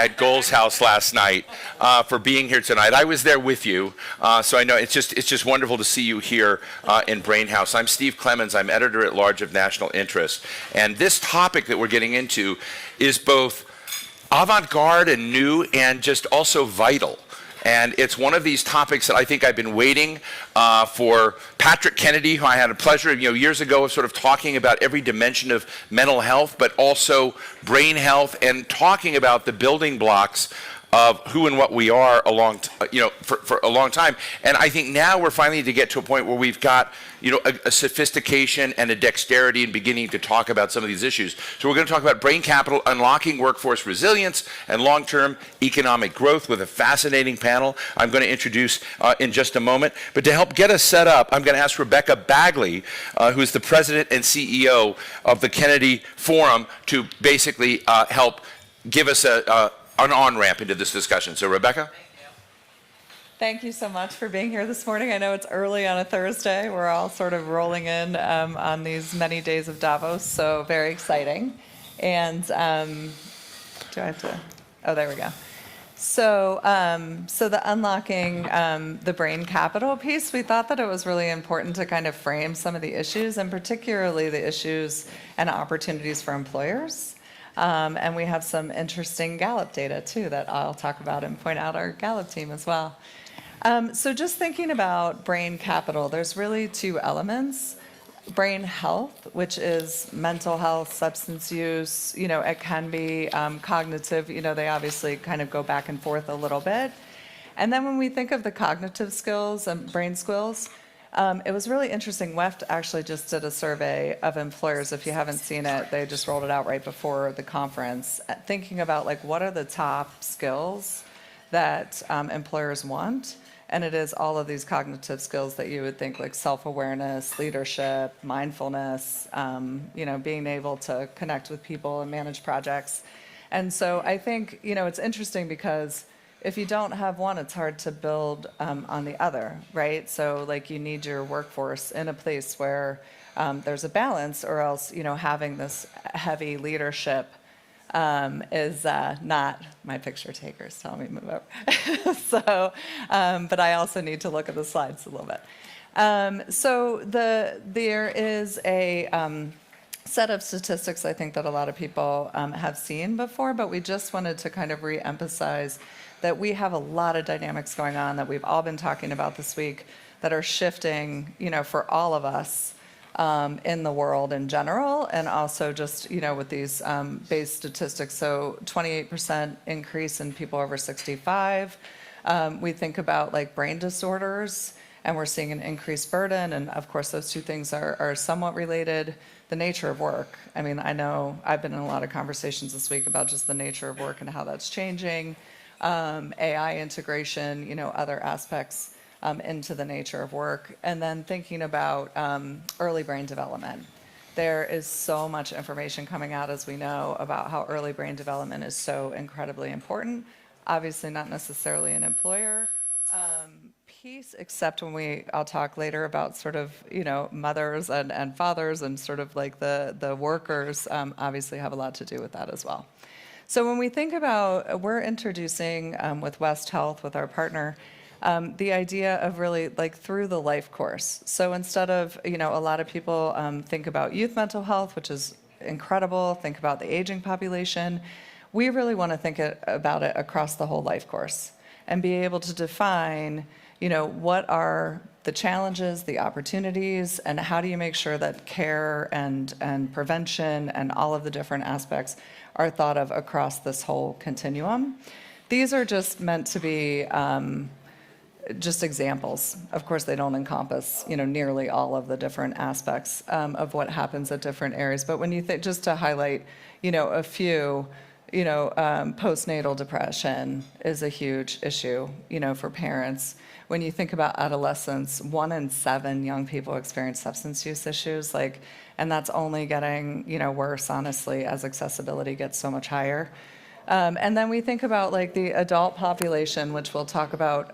at Goal's house last night for being here tonight. I was there with you, so I know it's just wonderful to see you here in Brain House. I'm Steve Clemons. I'm editor-at-large of National Interest, and this topic that we're getting into is both avant-garde and new, and just also vital. And it's one of these topics that I think I've been waiting for Patrick Kennedy, who I had a pleasure of, years ago of sort of talking about every dimension of mental health, but also brain health, and talking about the building blocks of who and what we are for a long time. And I think now we're finally to get to a point where we've got a sophistication and a dexterity in beginning to talk about some of these issues. So we're going to talk about brain capital, unlocking workforce resilience, and long-term economic growth with a fascinating panel I'm going to introduce in just a moment. But to help get us set up, I'm going to ask Rebecca Bagley, who is the president and CEO of the Kennedy Forum, to basically help give us an on-ramp into this discussion. So Rebecca? Thank you so much for being here this morning. I know it's early on a Thursday. We're all sort of rolling in on these many days of Davos, so very exciting. And do I have to? Oh, there we go. So the unlocking the brain capital piece, we thought that it was really important to kind of frame some of the issues, and particularly the issues and opportunities for employers. And we have some interesting Gallup data, too, that I'll talk about and point out our Gallup team as well. So just thinking about brain capital, there's really two elements. Brain health, which is mental health, substance use, it can be cognitive, they obviously kind of go back and forth a little bit. And then when we think of the cognitive skills and brain skills, it was really interesting. WEFT actually just did a survey of employers. If you haven't seen it, they just rolled it out right before the conference, thinking about what are the top skills that employers want. And it is all of these cognitive skills that you would think, like self-awareness, leadership, mindfulness, being able to connect with people and manage projects. And so I think, it's interesting because if you don't have one, it's hard to build on the other, right? So you need your workforce in a place where there's a balance, or else, having this heavy leadership is not, my picture takers tell me to move over. So, but I also need to look at the slides a little bit. So there is a set of statistics I think that a lot of people have seen before, but we just wanted to kind of re-emphasize that we have a lot of dynamics going on that we've all been talking about this week that are shifting, for all of us in the world in general, and also just, with these base statistics. So 28% increase in people over 65. We think about brain disorders, and we're seeing an increased burden. And of course, those two things are somewhat related. The nature of work. I mean, I know I've been in a lot of conversations this week about just the nature of work and how that's changing. AI integration, other aspects into the nature of work. And then thinking about early brain development. There is so much information coming out, as we know, about how early brain development is so incredibly important. Obviously not necessarily an employer piece, except when I'll talk later about sort of, mothers and fathers, and sort of the workers obviously have a lot to do with that as well. So when we think about, we're introducing with West Health, with our partner, the idea of really through the life course. So instead of, a lot of people think about youth mental health, which is incredible, think about the aging population. We really want to think about it across the whole life course and be able to define, what are the challenges, the opportunities, and how do you make sure that care and prevention and all of the different aspects are thought of across this whole continuum. These are just meant to be just examples. Of course, they don't encompass, nearly all of the different aspects of what happens at different areas. But when you just to highlight, a few, postnatal depression is a huge issue, for parents. When you think about adolescents, 1 in 7 young people experience substance use issues, and that's only getting, worse, honestly, as accessibility gets so much higher. And then we think about the adult population, which we'll talk about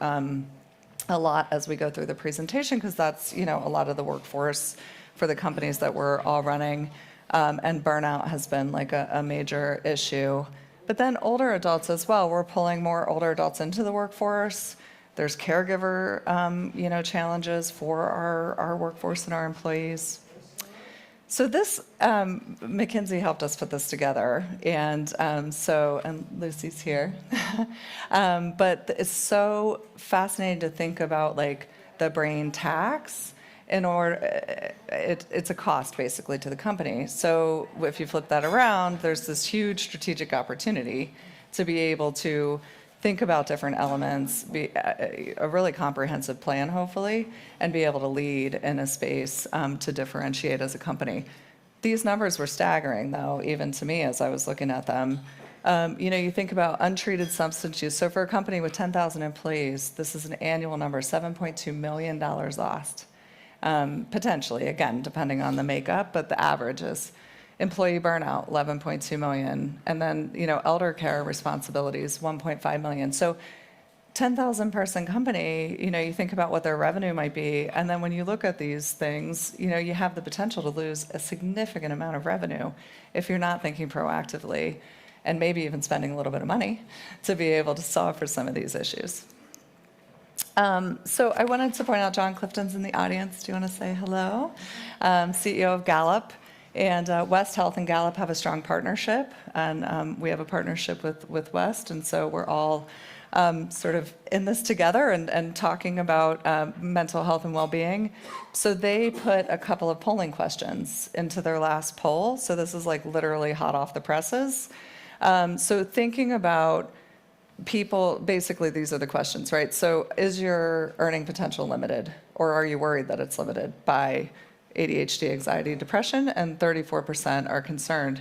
a lot as we go through the presentation, because that's, a lot of the workforce for the companies that we're all running. And burnout has been a major issue. But then older adults as well. We're pulling more older adults into the workforce. There's caregiver, challenges for our workforce and our employees. So this, McKinsey helped us put this together, and Lucy's here. But it's so fascinating to think about, like, the brain tax. It's a cost basically to the company. So if you flip that around, there's this huge strategic opportunity to be able to think about different elements, be a really comprehensive plan, hopefully, and be able to lead in a space to differentiate as a company. These numbers were staggering, though, even to me as I was looking at them. You think about untreated substance use. So for a company with 10,000 employees, this is an annual number, $7.2 million lost. Potentially, again, depending on the makeup, but the average is employee burnout, 11.2 million. And then, elder care responsibilities, 1.5 million. So 10,000 person company, you think about what their revenue might be. And then when you look at these things, you have the potential to lose a significant amount of revenue if you're not thinking proactively and maybe even spending a little bit of money to be able to solve for some of these issues. So I wanted to point out John Clifton's in the audience. Do you want to say hello? CEO of Gallup. And West Health and Gallup have a strong partnership. And we have a partnership with West. And so we're all sort of in this together and talking about mental health and well-being. So they put a couple of polling questions into their last poll. So this is like literally hot off the presses. So thinking about people, basically these are the questions, right? So is your earning potential limited, or are you worried that it's limited by ADHD, anxiety, depression? And 34% are concerned.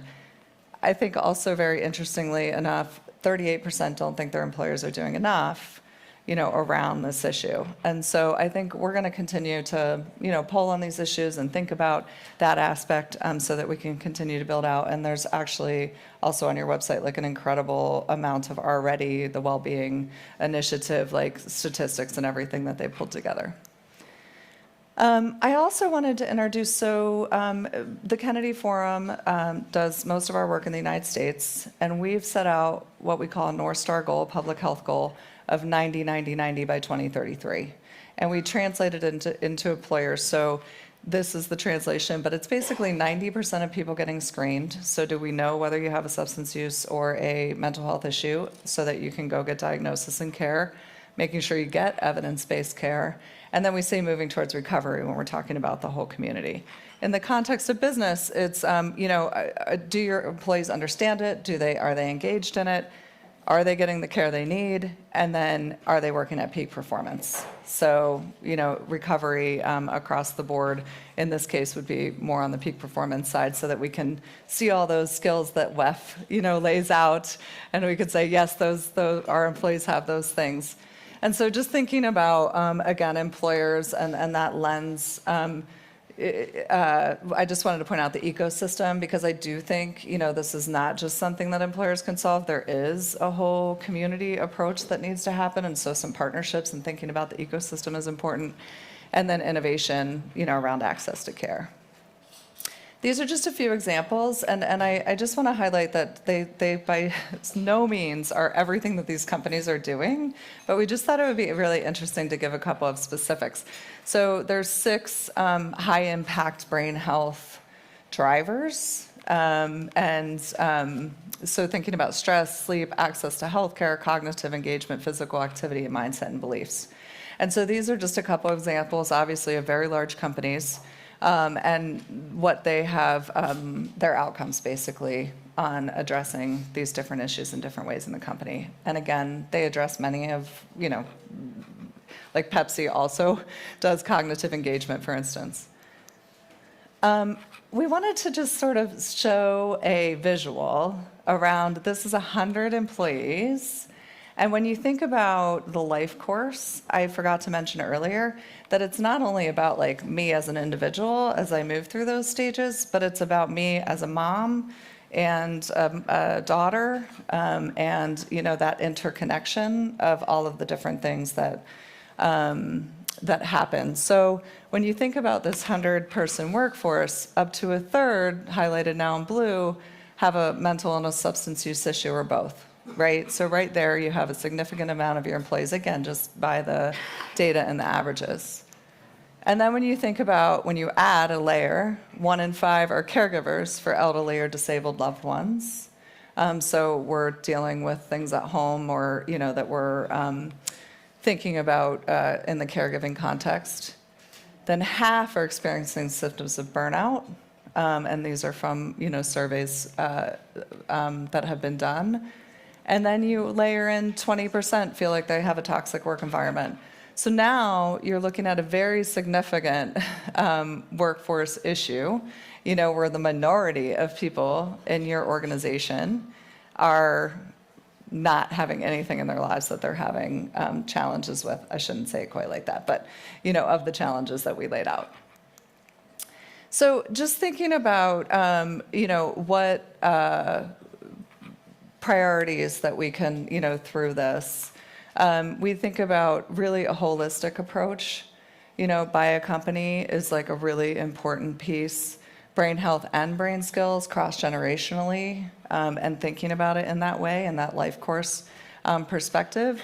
I think also very interestingly enough, 38% don't think their employers are doing enough, around this issue. And so I think we're going to continue to, poll on these issues and think about that aspect so that we can continue to build out. And there's actually also on your website, like an incredible amount of already the well-being initiative, like statistics and everything that they pulled together. I also wanted to introduce, the Kennedy Forum does most of our work in the United States, and we've set out what we call a North Star goal, public health goal, of 90-90-90 by 2033. And we translated into employers. So this is the translation, but it's basically 90% of people getting screened. So do we know whether you have a substance use or a mental health issue so that you can go get diagnosis and care, making sure you get evidence-based care. And then we say moving towards recovery when we're talking about the whole community. In the context of business, it's, do your employees understand it? Are they engaged in it? Are they getting the care they need? And then are they working at peak performance? So, recovery across the board in this case would be more on the peak performance side so that we can see all those skills that WEF, lays out. And we could say, yes, our employees have those things. And so just thinking about, again, employers and that lens, I just wanted to point out the ecosystem because I do think, this is not just something that employers can solve. There is a whole community approach that needs to happen. And so some partnerships and thinking about the ecosystem is important. And then innovation, around access to care. These are just a few examples, and I just want to highlight that they by no means are everything that these companies are doing, but we just thought it would be really interesting to give a couple of specifics. So there's 6 high-impact brain health drivers, so thinking about stress, sleep, access to healthcare, cognitive engagement, physical activity, and mindset and beliefs. And so these are just a couple of examples, obviously, of very large companies. And what they have, their outcomes basically on addressing these different issues in different ways in the company. And again, they address many of, like Pepsi also does cognitive engagement, for instance. We wanted to just sort of show a visual around, this is 100 employees. And when you think about the life course, I forgot to mention earlier that it's not only about like me as an individual as I move through those stages, but it's about me as a mom and a daughter, and that interconnection of all of the different things that happen. So when you think about this 100-person workforce, up to a third, highlighted now in blue, have a mental illness, substance use issue, or both, right? So right there, you have a significant amount of your employees, again, just by the data and the averages. And then when you think about, when you add a layer, 1 in 5 are caregivers for elderly or disabled loved ones. So we're dealing with things at home or, that we're thinking about in the caregiving context. Then half are experiencing symptoms of burnout. And these are from, surveys that have been done. And then you layer in 20% feel like they have a toxic work environment. So now you're looking at a very significant workforce issue, where the minority of people in your organization are not having anything in their lives that they're having challenges with. I shouldn't say it quite like that, but, of the challenges that we laid out. So just thinking about, what priorities that we can, through this. We think about really a holistic approach, by a company is like a really important piece. Brain health and brain skills cross-generationally, and thinking about it in that way, in that life course perspective.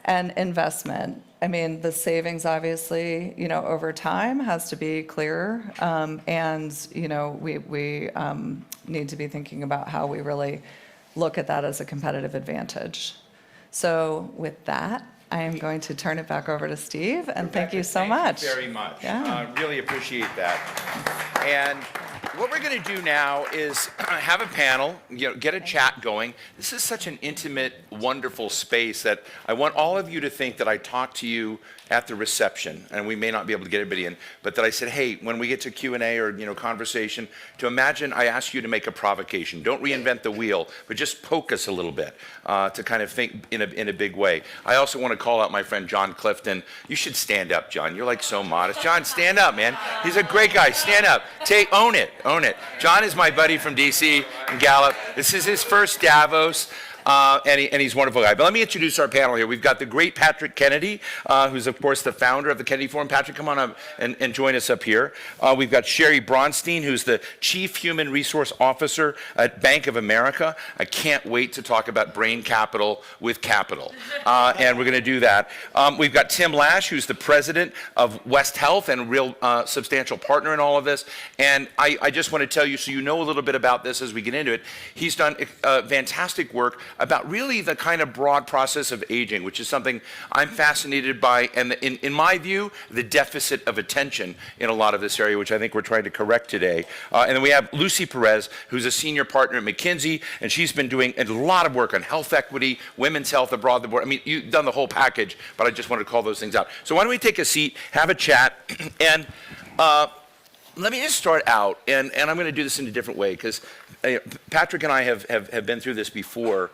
And investment. I mean, the savings obviously, over time has to be clearer. And, we need to be thinking about how we really look at that as a competitive advantage. So with that, I am going to turn it back over to Steve, and thank you so much. Thank you very much. Yeah. Really appreciate that. And what we're going to do now is have a panel, get a chat going. This is such an intimate, wonderful space that I want all of you to think that I talked to you at the reception, and we may not be able to get everybody in, but that I said, hey, when we get to Q&A or conversation, to imagine I ask you to make a provocation. Don't reinvent the wheel, but just poke us a little bit to kind of think in a big way. I also want to call out my friend John Clifton. You should stand up, John. You're like so modest. John, stand up, man. He's a great guy. Stand up. Own it. Own it. John is my buddy from DC and Gallup. This is his first Davos. And he's a wonderful guy. But let me introduce our panel here. We've got the great Patrick Kennedy, who's, of course, the founder of the Kennedy Forum. Patrick, come on up and join us up here. We've got Sheri Bronstein, who's the Chief Human Resource Officer at Bank of America. I can't wait to talk about brain capital with capital. And we're going to do that. We've got Tim Lash, who's the president of West Health and a real substantial partner in all of this. And I just want to tell you, so you know a little bit about this as we get into it, he's done fantastic work about really the kind of broad process of aging, which is something I'm fascinated by, and in my view, the deficit of attention in a lot of this area, which I think we're trying to correct today. And then we have Lucy Pérez, who's a senior partner at McKinsey, and she's been doing a lot of work on health equity, women's health abroad the board. I mean, you've done the whole package, but I just wanted to call those things out. So why don't we take a seat, have a chat, and let me just start out, and I'm going to do this in a different way, because Patrick and I have been through this before,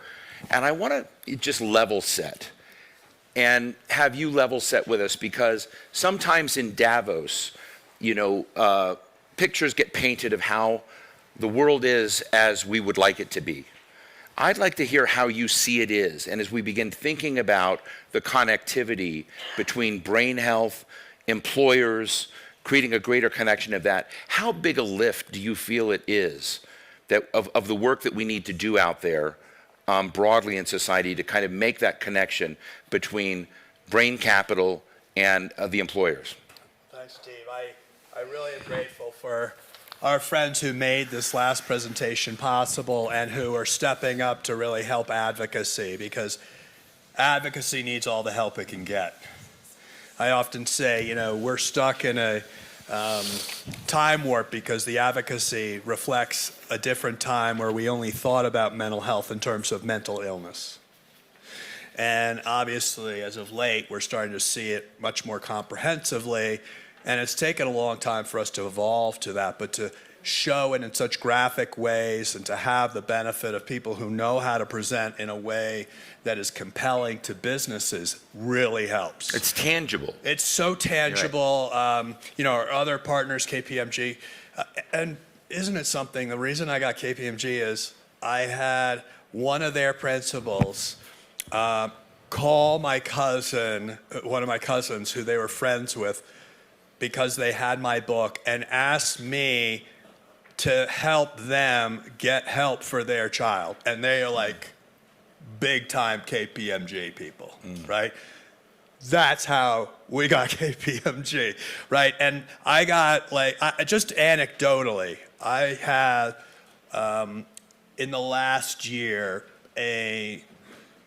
and I want to just level set and have you level set with us, because sometimes in Davos, pictures get painted of how the world is as we would like it to be. I'd like to hear how you see it is, and as we begin thinking about the connectivity between brain health, employers, creating a greater connection of that, how big a lift do you feel it is that of the work that we need to do out there broadly in society to kind of make that connection between brain capital and the employers? Thanks, Steve. I really am grateful for our friends who made this last presentation possible and who are stepping up to really help advocacy, because advocacy needs all the help it can get. I often say, we're stuck in a time warp because the advocacy reflects a different time where we only thought about mental health in terms of mental illness. And obviously, as of late, we're starting to see it much more comprehensively, and it's taken a long time for us to evolve to that, but to show it in such graphic ways and to have the benefit of people who know how to present in a way that is compelling to businesses really helps. It's tangible. It's so tangible. Right. Our other partners, KPMG, and isn't it something, the reason I got KPMG is I had one of their principals call my cousin, one of my cousins who they were friends with, because they had my book, and asked me to help them get help for their child. And they are like big time KPMG people, right? That's how we got KPMG, right? And I got just anecdotally, I had in the last year a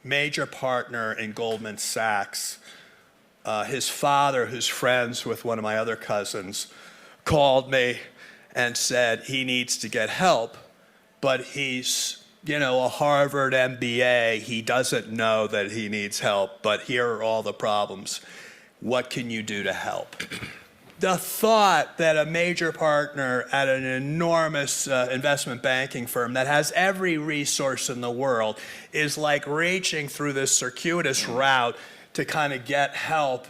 major partner in Goldman Sachs, his father, who's friends with one of my other cousins, called me and said he needs to get help, but he's, a Harvard MBA. He doesn't know that he needs help, but here are all the problems. What can you do to help? The thought that a major partner at an enormous investment banking firm that has every resource in the world is like reaching through this circuitous route to kind of get help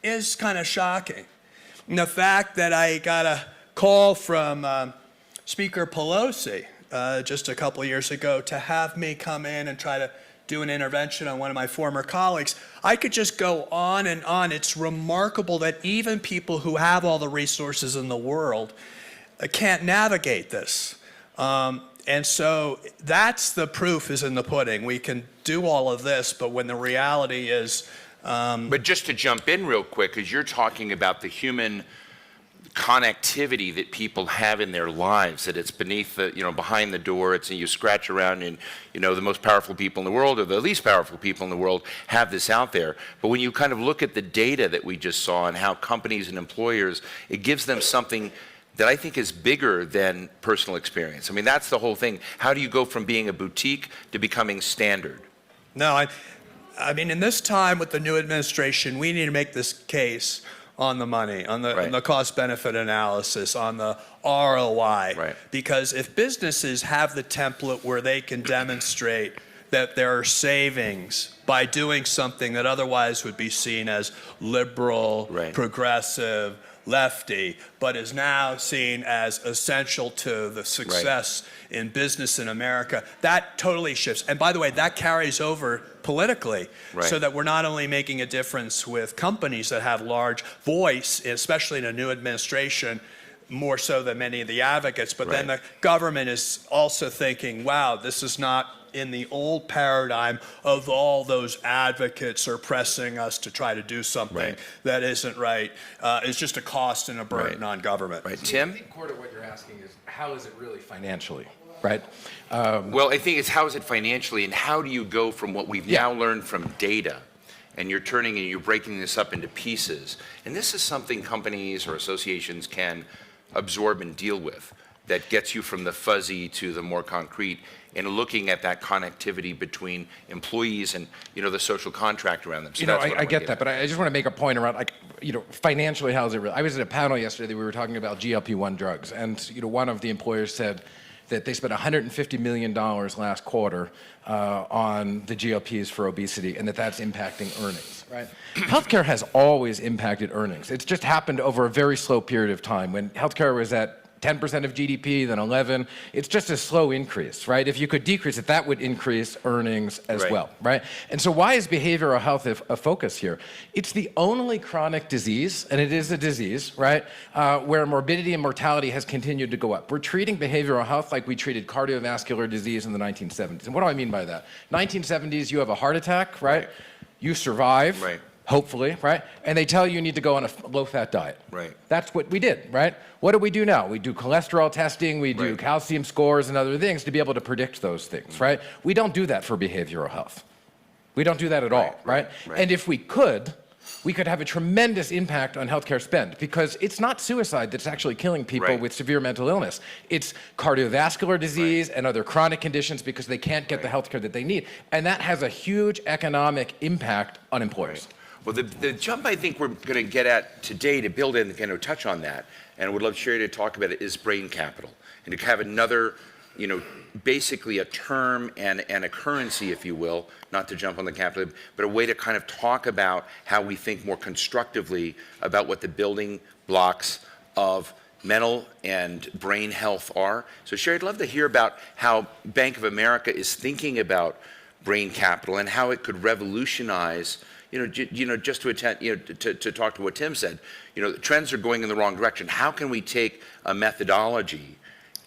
is kind of shocking. And the fact that I got a call from Speaker Pelosi just a couple of years ago to have me come in and try to do an intervention on one of my former colleagues, I could just go on and on. It's remarkable that even people who have all the resources in the world can't navigate this. And so that's the proof is in the pudding. We can do all of this, but when the reality is... But just to jump in real quick, because you're talking about the human connectivity that people have in their lives, that it's beneath the, behind the door, it's, and you scratch around and, the most powerful people in the world or the least powerful people in the world have this out there. But when you kind of look at the data that we just saw and how companies and employers, it gives them something that I think is bigger than personal experience. I mean, that's the whole thing. How do you go from being a boutique to becoming standard? No, I mean, in this time with the new administration, we need to make this case on the money, on the cost-benefit analysis, on the ROI. Right. Because if businesses have the template where they can demonstrate that there are savings by doing something that otherwise would be seen as liberal, progressive, lefty, but is now seen as essential to the success in business in America, that totally shifts. And by the way, that carries over politically, so that we're not only making a difference with companies that have large voice, especially in a new administration, more so than many of the advocates, but then the government is also thinking, wow, this is not in the old paradigm of all those advocates are pressing us to try to do something that isn't right. It's just a cost and a burden on government. Tim? I think, Corda, what you're asking is, how is it really financially, right? Well, I think it's how is it financially, and how do you go from what we've now learned from data, and you're breaking this up into pieces. And this is something companies or associations can absorb and deal with that gets you from the fuzzy to the more concrete, and looking at that connectivity between employees and the social contract around them. So I get that, but I just want to make a point around financially, how is it really? I was at a panel yesterday. We were talking about GLP-1 drugs, and one of the employers said that they spent $150 million last quarter on the GLPs for obesity, and that's impacting earnings, right? Healthcare has always impacted earnings. It's just happened over a very slow period of time. When healthcare was at 10% of GDP, then 11. It's just a slow increase, right? If you could decrease it, that would increase earnings as well, right? And so why is behavioral health a focus here? It's the only chronic disease, and it is a disease, right, where morbidity and mortality has continued to go up. We're treating behavioral health like we treated cardiovascular disease in the 1970s. And what do I mean by that? 1970s, you have a heart attack, right? You survive. Hopefully, right? And they tell you need to go on a low-fat diet. That's what we did, right? What do we do now? We do cholesterol testing, we do calcium scores and other things to be able to predict those things, right? We don't do that for behavioral health. We don't do that at all, right? And if we could have a tremendous impact on healthcare spend, because it's not suicide that's actually killing people with severe mental illness. It's cardiovascular disease and other chronic conditions because they can't get the healthcare that they need. And that has a huge economic impact on employers. Well, the jump I think we're going to get at today to build in and kind of touch on that, and I would love Sheri to talk about it, is brain capital. And to have another, basically a term and a currency, if you will, not to jump on the capital, but a way to kind of talk about how we think more constructively about what the building blocks of mental and brain health are. So Sheri, I'd love to hear about how Bank of America is thinking about brain capital and how it could revolutionize just to attend, to talk to what Tim said, trends are going in the wrong direction. How can we take a methodology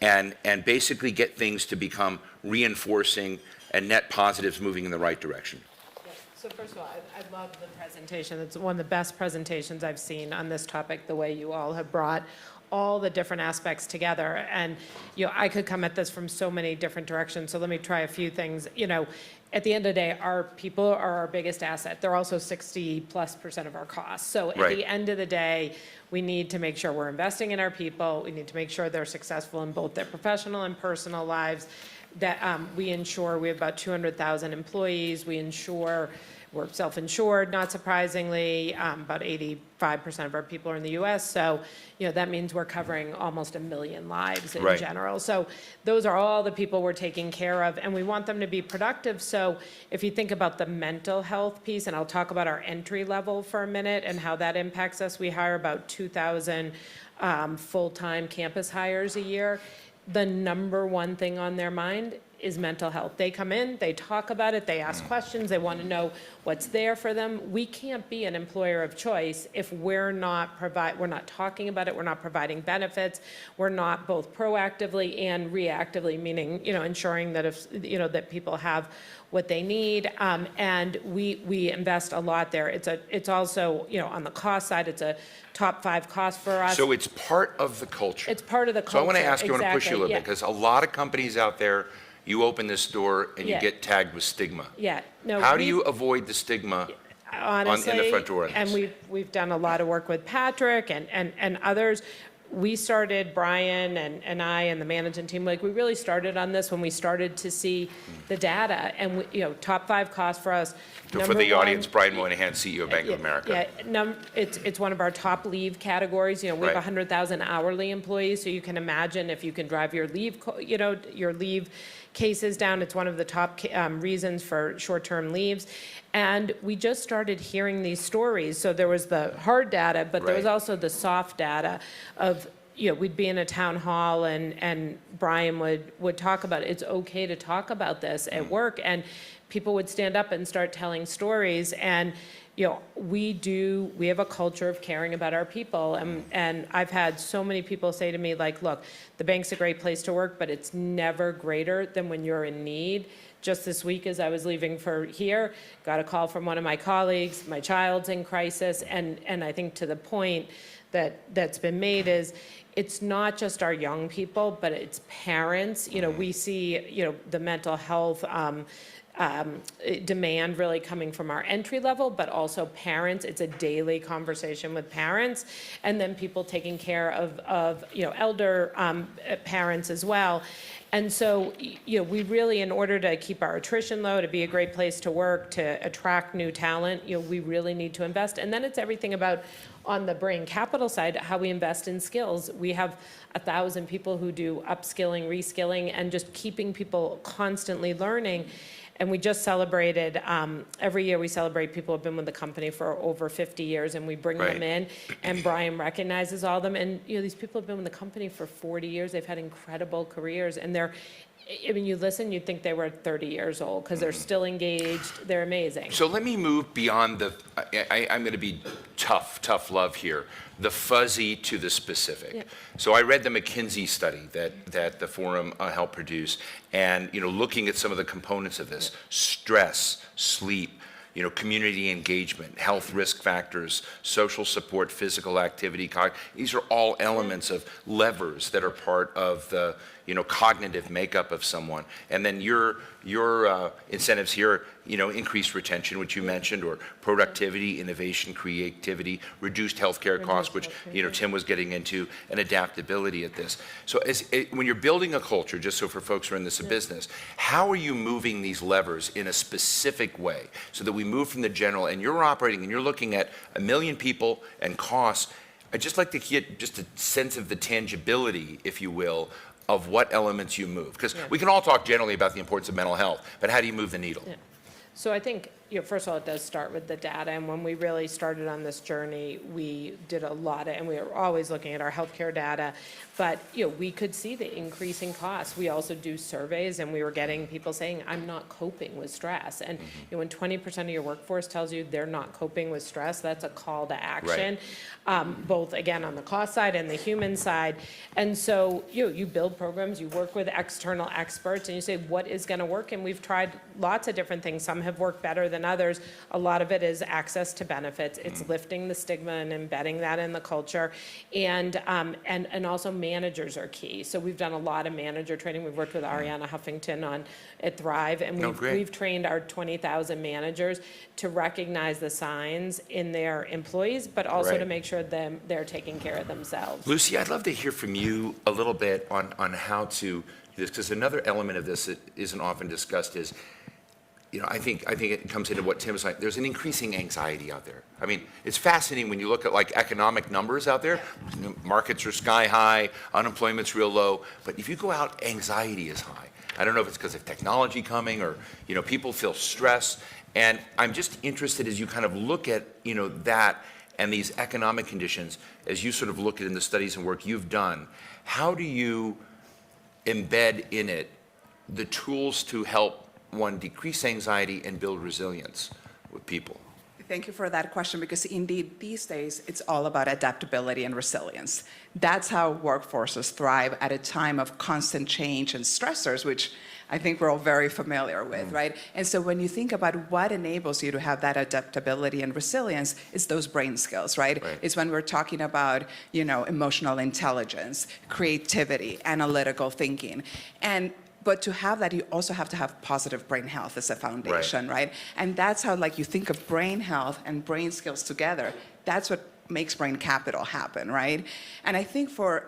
and basically get things to become reinforcing and net positives moving in the right direction. So first of all, I love the presentation. It's one of the best presentations I've seen on this topic, the way you all have brought all the different aspects together. And, I could come at this from so many different directions, so let me try a few things. At the end of the day, our people are our biggest asset. They're also 60+% of our costs. So at Right. the end of the day, we need to make sure we're investing in our people. We need to make sure they're successful in both their professional and personal lives, that we ensure we have about 200,000 employees. We ensure we're self-insured, not surprisingly. About 85% of our people are in the U.S., so that means we're covering almost 1 million lives in Right. general. So those are all the people we're taking care of, and we want them to be productive. So if you think about the mental health piece, and I'll talk about our entry level for a minute and how that impacts us, we hire about 2,000 full-time campus hires a year. The number one thing on their mind is mental health. They come in, they talk about it, they ask questions, they want to know what's there for them. We can't be an employer of choice if we're not talking about it, we're not providing benefits, we're not both proactively and reactively, meaning, ensuring that that people have what they need, and we invest a lot there. It's also, on the cost side, it's a top 5 cost for us. So it's part of the culture. It's part of the culture. So I want to ask you, I want to push you a little bit, Exactly, because a lot of companies out there, you open this door and you Yeah. get tagged with stigma. Yeah. No, How do we- you avoid the stigma honestly, in the front door? and we've done a lot of work with Patrick and others. We started, Brian and I and the management team, we really started on this when we started to see the data, and top 5 costs for us. So for Number the one- audience, Brian Moynihan, CEO of Bank of America. Yeah, it's one of our top leave categories. We have Right. 100,000 hourly employees, so you can imagine if you can drive your leave, your leave cases down. It's one of the top reasons for short-term leaves. And we just started hearing these stories. So there was the hard data, but there was Right. also the soft data of, we'd be in a town hall and Brian would talk about it. It's okay to talk about this at work. And people would stand up and start telling stories. And we have a culture of caring about our people, and I've had so many people say to me, look, the bank's a great place to work, but it's never greater than when you're in need. Just this week, as I was leaving for here, got a call from one of my colleagues, my child's in crisis, and I think to the point that's been made is, it's not just our young people, but it's parents. We see, the mental health demand really coming from our entry level, but also parents. It's a daily conversation with parents, and then people taking care of elder parents as well. And so, we really, in order to keep our attrition low, to be a great place to work, to attract new talent, we really need to invest. And then it's everything about, on the brain capital side, how we invest in skills. We have 1,000 people who do upskilling, reskilling, and just keeping people constantly learning. And we just celebrated, every year we celebrate people who have been with the company for over 50 years, and we bring them Right. in, and Brian recognizes all of them. And, these people have been with the company for 40 years. They've had incredible careers, and you listen, you'd think they were 30 years old, because they're still engaged. They're amazing. So let me move beyond I'm going to be tough love here, the fuzzy to the specific. Yeah. So I read the McKinsey study that the forum helped produce, and looking at some of the components of this, stress, sleep, community engagement, health risk factors, social support, physical activity, these are all elements of levers that are part of the cognitive makeup of someone. And then your incentives here, increased retention, which you mentioned, or productivity, innovation, creativity, reduced healthcare costs, which Tim was getting into, and adaptability at this. So when you're building a culture, just so for folks who are in this business, how are you moving these levers in a specific way so that we move from the general, and you're operating and you're looking at 1 million people and costs? I'd just like to get just a sense of the tangibility, if you will, of what elements you move. Because we can all talk generally about the importance of mental health, but how do you move the needle? Yeah. So I think first of all, it does start with the data. And when we really started on this journey, we did a lot of, and we were always looking at our healthcare data. But, we could see the increasing costs. We also do surveys, and we were getting people saying, I'm not coping with stress. And when 20% of your workforce tells you they're not coping with stress, that's a call to action, both, again, on the cost side and the human side. And so, you build programs, you work with external experts, and you say, what is going to work? And we've tried lots of different things. Some have worked better than others. A lot of it is access to benefits. It's lifting the stigma and embedding that in the culture. And also managers are key. So we've done a lot of manager training. We've worked with Ariana Huffington at Thrive, and we've trained our 20,000 managers to recognize the signs in their employees, but also to make sure they're taking care of themselves. Lucy, I'd love to hear from you a little bit on how to do this, because another element of this that isn't often discussed is, I think it comes into what Tim's like. There's an increasing anxiety out there. I mean, it's fascinating when you look at like economic numbers out there. Markets are sky high, unemployment's real low, but if you go out, anxiety is high. I don't know if it's because of technology coming or, people feel stress. And I'm just interested as you kind of look at, that and these economic conditions, as you sort of look at in the studies and work you've done, how do you embed in it the tools to help one decrease anxiety and build resilience with people? Thank you for that question, because indeed these days it's all about adaptability and resilience. That's how workforces thrive at a time of constant change and stressors, which I think we're all very familiar with, right? And so when you think about what enables you to have that adaptability and resilience, it's those brain skills, right? It's when we're talking about, emotional intelligence, creativity, analytical thinking. But to have that, you also have to have positive brain health as a foundation, right? And that's how, you think of brain health and brain skills together. That's what makes brain capital happen, right? And I think for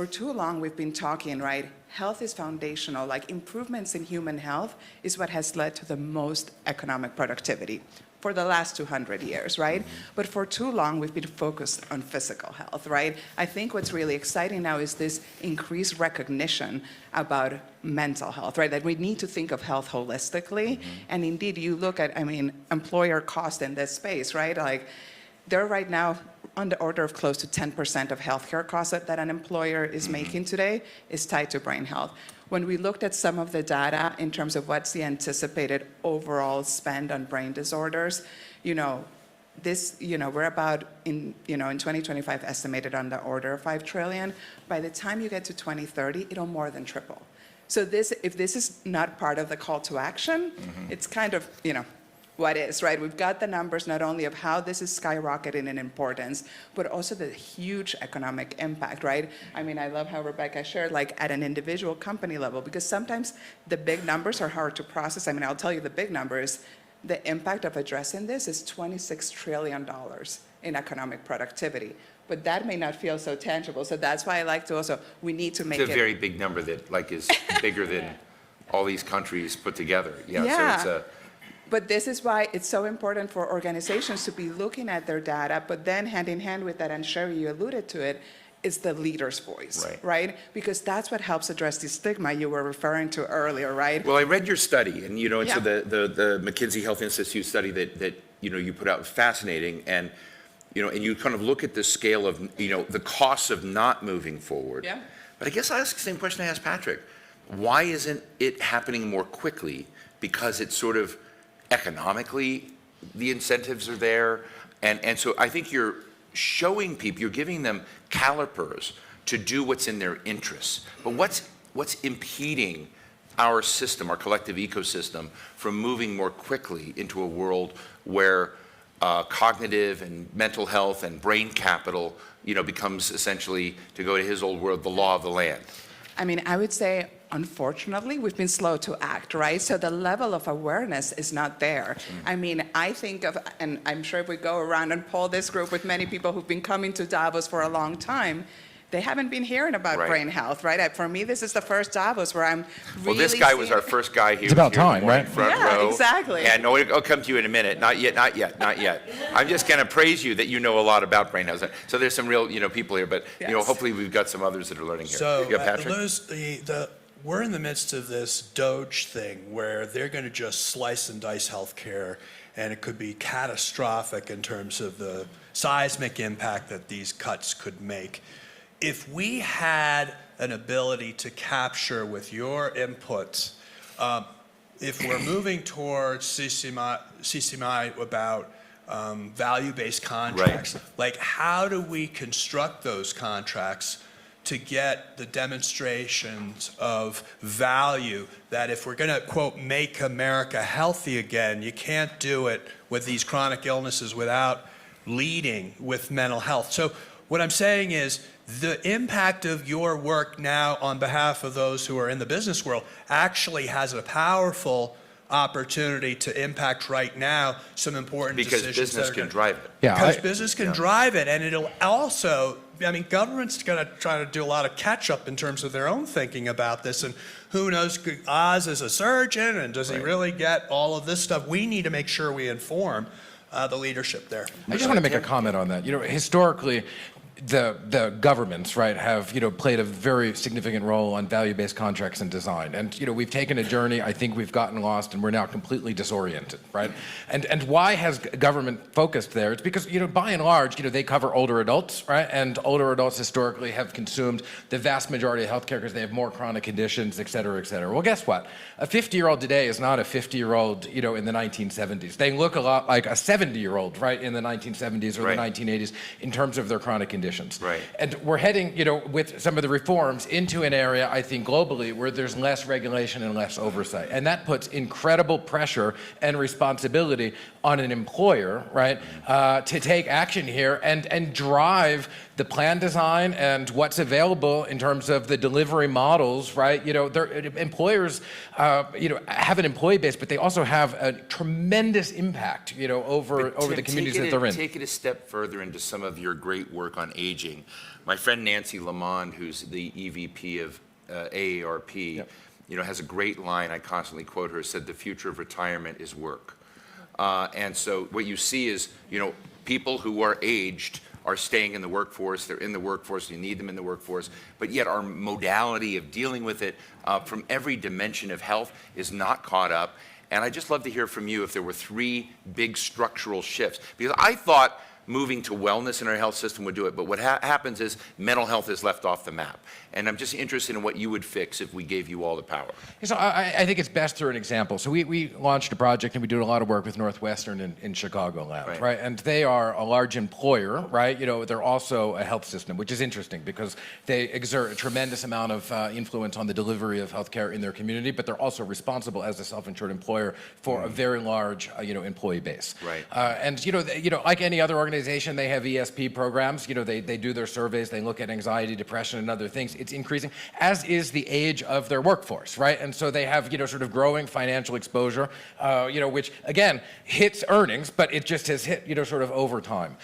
too long we've been talking, right? Health is foundational. Improvements in human health is what has led to the most economic productivity for the last 200 years, right? But for too long, we've been focused on physical health, right? I think what's really exciting now is this increased recognition about mental health, right? That we need to think of health holistically. And indeed, you look at, employer cost in this space, right? They're right now on the order of close to 10% of healthcare costs that an employer is making today is tied to brain health. When we looked at some of the data in terms of what's the anticipated overall spend on brain disorders, we're about in 2025 estimated on the order of $5 trillion. By the time you get to 2030, it'll more than triple. So if this is not part of the call to action, it's kind of, what is, right? We've got the numbers not only of how this is skyrocketing in importance, but also the huge economic impact, right? I love how Rebecca shared, at an individual company level, because sometimes the big numbers are hard to process. I'll tell you the big numbers. The impact of addressing this is $26 trillion in economic productivity. But that may not feel so tangible. So that's why I like to also, we need to make it. It's a very big number that is bigger than all these countries put together. Yeah. So But this is why it's so important for organizations to be looking at their data, but then hand in hand with that, and Sheri, you alluded to it, is the leader's voice, right? Because that's what helps address the stigma you were referring to earlier, right? Well, I read your study, and so the McKinsey Health Institute study that you put out was fascinating, and and you kind of look at the scale of the costs of not moving forward. Yeah. But I guess I'll ask the same question I asked Patrick: why isn't it happening more quickly? Because it's sort of economically, the incentives are there. And so I think you're showing people, you're giving them calipers to do what's in their interests. But what's impeding our system, our collective ecosystem, from moving more quickly into a world where cognitive and mental health and brain capital, becomes essentially, to go to his old word, the law of the land? I would say, unfortunately, we've been slow to act, right? So the level of awareness is not there. I think of, and I'm sure if we go around and poll this group with many people who've been coming to Davos for a long time, they haven't been hearing about brain health, right? For me, this is the first Davos where I'm really Well, this guy was our first guy here. It's about time, right? Front Yeah, row. exactly. And no, I'll come to you in a minute. Not yet. I'm just going to praise you that you know a lot about brain health. So there's some real, people here, but Yes. hopefully we've got some others that are learning here. So, Yeah, Patrick? Luz, we're in the midst of this Doge thing where they're going to just slice and dice healthcare, and it could be catastrophic in terms of the seismic impact that these cuts could make. If we had an ability to capture with your inputs, if we're moving towards CCMI about value-based contracts, like how do we construct those contracts to get the demonstrations of value that if we're going to, quote, make America healthy again, you can't do it with these chronic illnesses without leading with mental health. So what I'm saying is the impact of your work now on behalf of those who are in the business world actually has a powerful opportunity to impact right now some important decisions. Because business can drive it. Yeah, Because business can drive it, and it'll also, I mean, government's going to try to do a lot of catch-up in terms of their own thinking about this, and who knows, Oz is a surgeon, and does he really get all of this stuff? We need to make sure we inform the leadership there. I just want to make a comment on that. Historically, the governments, right, have played a very significant role on value-based contracts and design. And we've taken a journey. I think we've gotten lost, and we're now completely disoriented, right? And why has government focused there? It's because by and large, they cover older adults, right? And older adults historically have consumed the vast majority of healthcare because they have more chronic conditions, et cetera, et cetera. Well, guess what? A 50-year-old today is not a 50-year-old, in the 1970s. They look a lot like a 70-year-old, right, in the 1970s or the 1980s in terms of their chronic conditions. Right. And we're heading, with some of the reforms into an area, I think, globally where there's less regulation and less oversight. And that puts incredible pressure and responsibility on an employer, right, to take action here and drive the plan design and what's available in terms of the delivery models, right? Employers, have an employee base, but they also have a tremendous impact, over the communities that they're in. Take it a step further into some of your great work on aging. My friend Nancy Lamond, who's the EVP of AARP, has a great line. I constantly quote her. Said, "The future of retirement is work." And so what you see is, people who are aged are staying in the workforce. They're in the workforce. You need them in the workforce. But yet our modality of dealing with it from every dimension of health is not caught up. And I'd just love to hear from you if there were 3 big structural shifts. Because I thought moving to wellness in our health system would do it. But what happens is mental health is left off the map. And I'm just interested in what you would fix if we gave you all the power. So I think it's best through an example. So we launched a project, and we do a lot of work with Northwestern in Chicagoland, right? And they are a large employer, right? They're also a health system, which is interesting because they exert a tremendous amount of influence on the delivery of healthcare in their community, but they're also responsible as a self-insured employer for a very large, employee base. Right. And like any other organization, they have ESP programs. They do their surveys. They look at anxiety, depression, and other things. It's increasing, as is the age of their workforce, right? And so they have, sort of growing financial exposure, which again hits earnings, but it just has hit, sort of over time.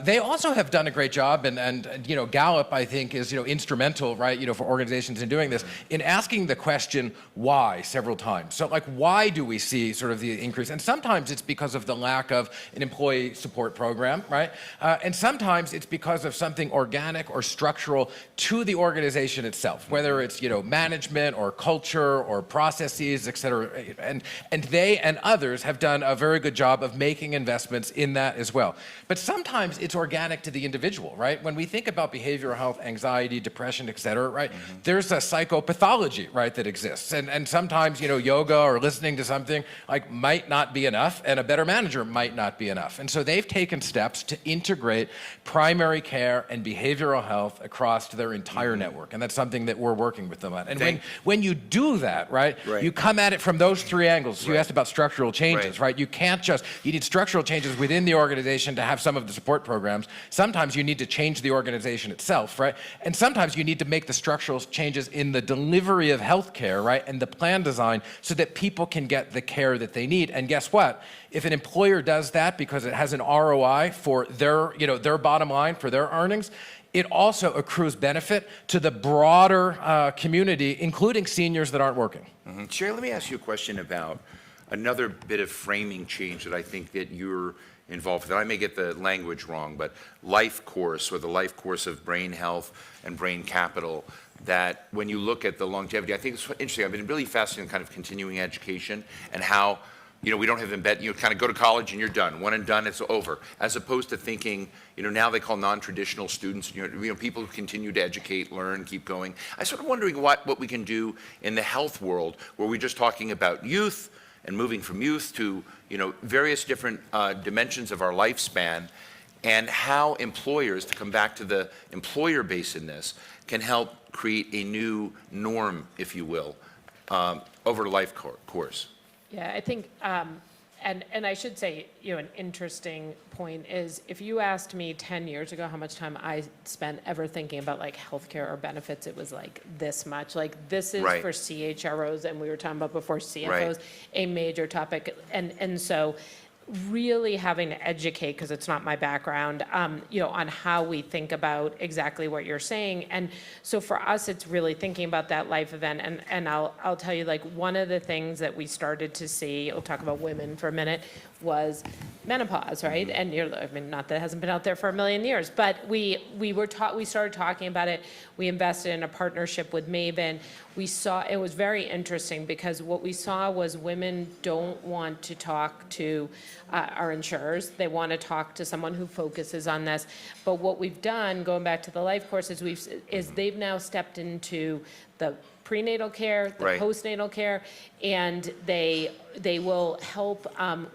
They also have done a great job, and Gallup, I think, is instrumental, right? For organizations in doing this, in asking the question why several times. So like, why do we see sort of the increase? And sometimes it's because of the lack of an employee support program, right? And sometimes it's because of something organic or structural to the organization itself, whether it's management or culture or processes, et cetera. And they and others have done a very good job of making investments in that as well. But sometimes it's organic to the individual, right? When we think about behavioral health, anxiety, depression, et cetera, right? There's a psychopathology, right, that exists. And sometimes, yoga or listening to something like might not be enough, and a better manager might not be enough. And so they've taken steps to integrate primary care and behavioral health across their entire network. And that's something that we're working with them on. And when you do that, right, you come at it from those 3 angles. You asked about structural changes, right? You can't you need structural changes within the organization to have some of the support programs. Sometimes you need to change the organization itself, right? And sometimes you need to make the structural changes in the delivery of healthcare, right, and the plan design so that people can get the care that they need. And guess what? If an employer does that because it has an ROI for their bottom line, for their earnings, it also accrues benefit to the broader community, including seniors that aren't working. Sheri, let me ask you a question about another bit of framing change that I think that you're involved with. I may get the language wrong, but life course, or the life course of brain health and brain capital. that when you look at the longevity, I think it's interesting. I've been really fascinated in kind of continuing education and how, we don't have embed, kind of go to college and you're done. One and done, it's over. As opposed to thinking, now they call non-traditional students, people who continue to educate, learn, keep going. I sort of wondering what we can do in the health world where we're just talking about youth and moving from youth to, various different dimensions of our lifespan, and how employers, to come back to the employer base in this, can help create a new norm, if you will, over a life course. Yeah, I think, and I should say, an interesting point is if you asked me 10 years ago how much time I spent ever thinking about like healthcare or benefits, it was like this much. Like this is Right. for CHROs, and we were talking about before CFOs, Right. a major topic. And so really having to educate, because it's not my background, on how we think about exactly what you're saying. And so for us, it's really thinking about that life event. And I'll tell you, like, one of the things that we started to see, we'll talk about women for a minute, was menopause, right? And not that it hasn't been out there for a million years, but we started talking about it. We invested in a partnership with Maven. We saw, it was very interesting because what we saw was women don't want to talk to our insurers. They want to talk to someone who focuses on this. But what we've done, going back to the life course, is they've now stepped into the prenatal care, the Right. postnatal care, and they will help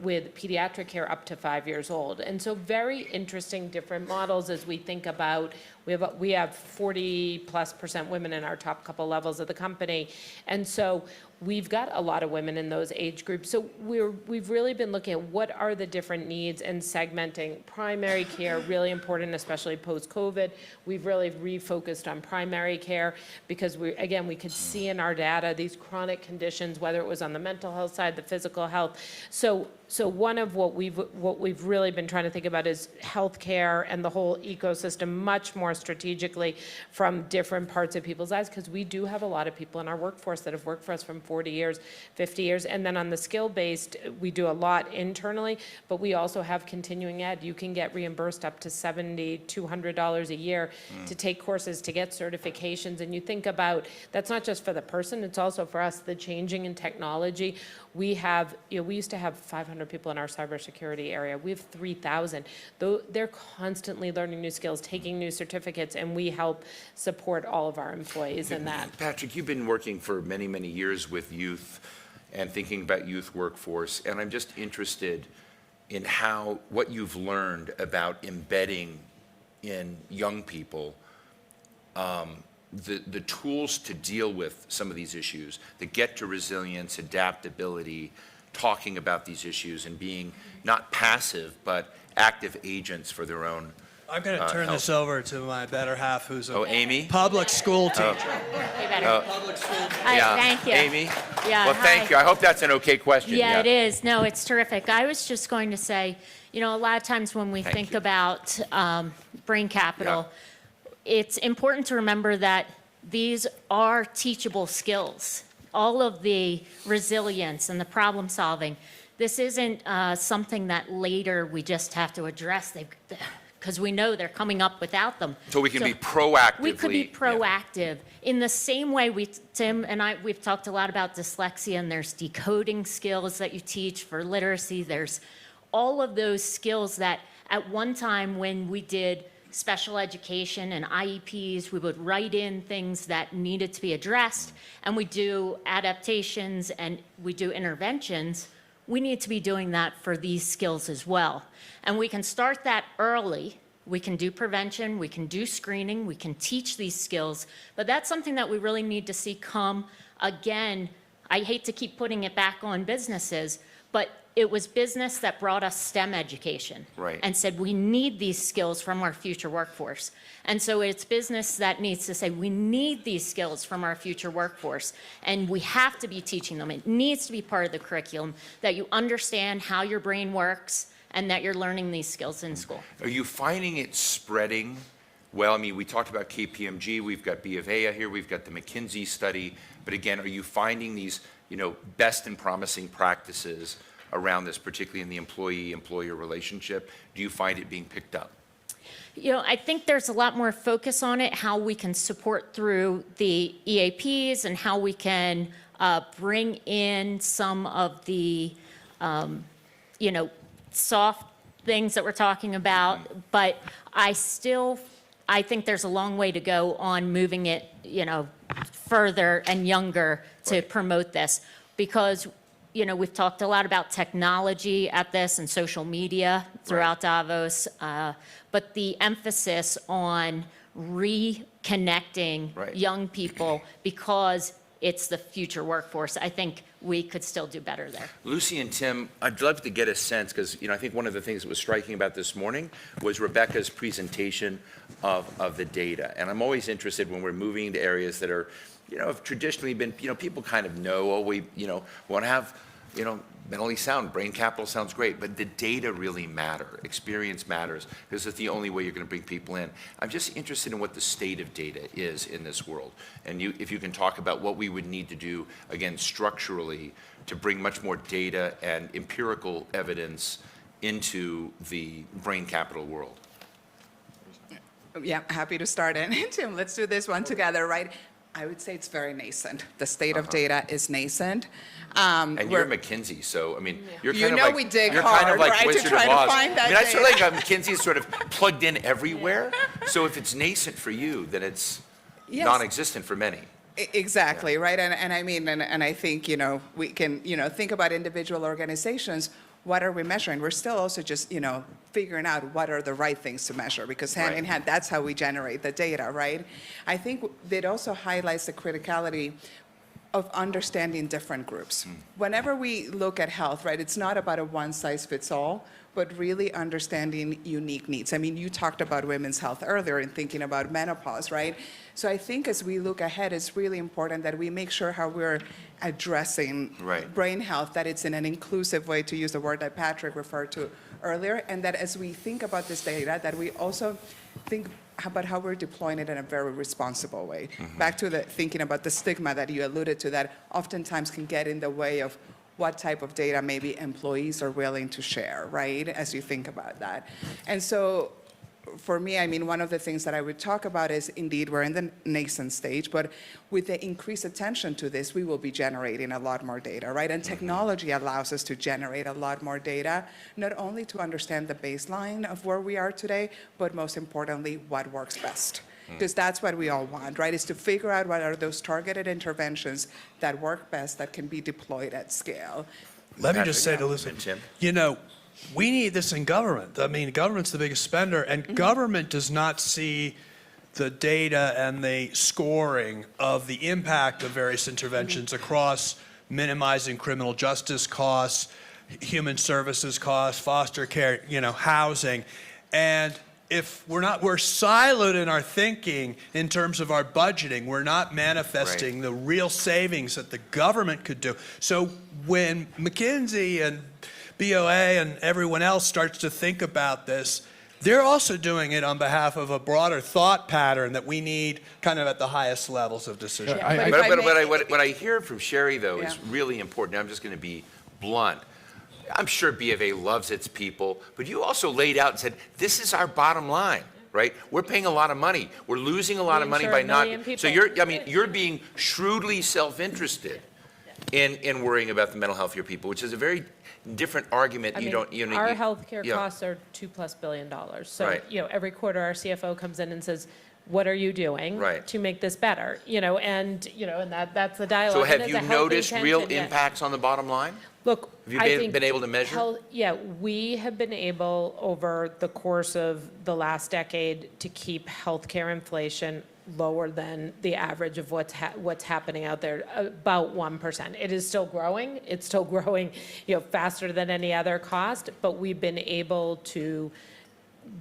with pediatric care up to 5 years old. And so very interesting different models as we think about, we have 40+% women in our top couple levels of the company. And so we've got a lot of women in those age groups. So we've really been looking at what are the different needs and segmenting. Primary care, really important, especially post-COVID. We've really refocused on primary care because we could see in our data these chronic conditions, whether it was on the mental health side, the physical health. So one of what we've really been trying to think about is healthcare and the whole ecosystem much more strategically from different parts of people's lives, because we do have a lot of people in our workforce that have worked for us from 40 years, 50 years. And then on the skill-based, we do a lot internally, but we also have continuing ed. You can get reimbursed up to $70, $200 a year to take courses, to get certifications. And you think about, that's not just for the person, it's also for us, the changing in technology. We have, we used to have 500 people in our cybersecurity area. We have 3,000. They're constantly learning new skills, taking new certificates, and we help support all of our employees in that. Patrick, you've been working for many, many years with youth and thinking about youth workforce, and I'm just interested in what you've learned about embedding in young people the tools to deal with some of these issues, that get to resilience, adaptability, talking about these issues and being not passive, but active agents for their own I'm going to turn this over to my better half, who's a Amy? public school teacher. Way better. Public school Thank you. Amy? Yeah, Well, thank hi. you. I hope that's an okay question. Yeah, it is. No, it's terrific. I was just going to say, a lot of times when we Thank think you. about brain capital, it's important to remember that these are teachable skills. All of the resilience and the problem solving, this isn't something that later we just have to address because we know they're coming up without them. So we can be proactively. We could be proactive. In the same way, Tim and I, we've talked a lot about dyslexia, and there's decoding skills that you teach for literacy. There's all of those skills that at one time when we did special education and IEPs, we would write in things that needed to be addressed, and we do adaptations and we do interventions. We need to be doing that for these skills as well. And we can start that early. We can do prevention, we can do screening, we can teach these skills, but that's something that we really need to see come. Again, I hate to keep putting it back on businesses, but it was business that brought us STEM education. Right. And said we need these skills from our future workforce. And so it's business that needs to say we need these skills from our future workforce, and we have to be teaching them. It needs to be part of the curriculum, that you understand how your brain works and that you're learning these skills in school. Are you finding it spreading? Well, I mean, we talked about KPMG, we've got B of A here, we've got the McKinsey study, but again, are you finding these, best and promising practices around this, particularly in the employee-employer relationship? Do you find it being picked up? I think there's a lot more focus on it, how we can support through the EAPs and how we can bring in some of the, soft things that we're talking about. But I think there's a long way to go on moving it, further and younger to promote this. Because, we've talked a lot about technology at this and social media throughout Davos, but the emphasis on reconnecting young people because it's the future workforce. I think we could still do better there. Lucy and Tim, I'd love to get a sense, because I think one of the things that was striking about this morning was Rebecca's presentation of the data. And I'm always interested when we're moving into areas that are, have traditionally been, people kind of know, oh, we, want to have, mentally sound, brain capital sounds great, but the data really matter. Experience matters, because it's the only way you're going to bring people in. I'm just interested in what the state of data is in this world. And if you can talk about what we would need to do, again, structurally, to bring much more data and empirical evidence into the brain capital world. Yeah, happy to start. And Tim, let's do this one together, right? I would say it's very nascent. The state of data is nascent. And you're McKinsey, so I mean, you're kind You of know like, we dig you're hard, kind of like right, to Wizard try of to Oz. find that I mean, I feel data. like McKinsey is sort of plugged in everywhere. So if it's nascent for you, then it's Yes. non-existent for many. Exactly, right? And I mean, and I think, we can, think about individual organizations. What are we measuring? We're still also just, figuring out what are the right things to measure, because hand in hand, that's how we generate the data, right? I think it also highlights the criticality of understanding different groups. Whenever we look at health, right, it's not about a one-size-fits-all, but really understanding unique needs. I mean, you talked about women's health earlier and thinking about menopause, right? So I think as we look ahead, it's really important that we make sure how we're addressing brain health, that it's in an inclusive way, to use the word that Patrick referred to earlier, and that as we think about this data, that we also think about how we're deploying it in a very responsible way. Back to the thinking about the stigma that you alluded to, that oftentimes can get in the way of what type of data maybe employees are willing to share, right, as you think about that. And so for me, I mean, one of the things that I would talk about is, indeed, we're in the nascent stage, but with the increased attention to this, we will be generating a lot more data, right? And technology allows us to generate a lot more data, not only to understand the baseline of where we are today, but most importantly, what works best. Because that's what we all want, right? Is to figure out what are those targeted interventions that work best, that can be deployed at scale. Let me just say to Lucy, Tim. we need this in government. I mean, government's the biggest spender, and government does not see the data and the scoring of the impact of various interventions across minimizing criminal justice costs, human services costs, foster care, housing. And if we're siloed in our thinking in terms of our budgeting, we're not manifesting the real savings that the government could do. So when McKinsey and BOA and everyone else starts to think about this, they're also doing it on behalf of a broader thought pattern that we need kind of at the highest levels of decision. What I hear from Sheri, though, is really important. I'm just going to be blunt. I'm sure B of A loves its people, but you also laid out and said, this is our bottom line, right? We're paying a lot of money. We're losing a lot of money by not. So you're being shrewdly self-interested in worrying about the mental health of your people, which is a very different argument. Our healthcare costs are $2+ billion. So, every quarter our CFO comes in and says, what are you doing to make this better? And that's the dialogue. So have you noticed real impacts on the bottom line? Look, have you been able to measure? We have been able over the course of the last decade to keep healthcare inflation lower than the average of what's happening out there, about 1%. It is still growing. It's still growing, faster than any other cost, but we've been able to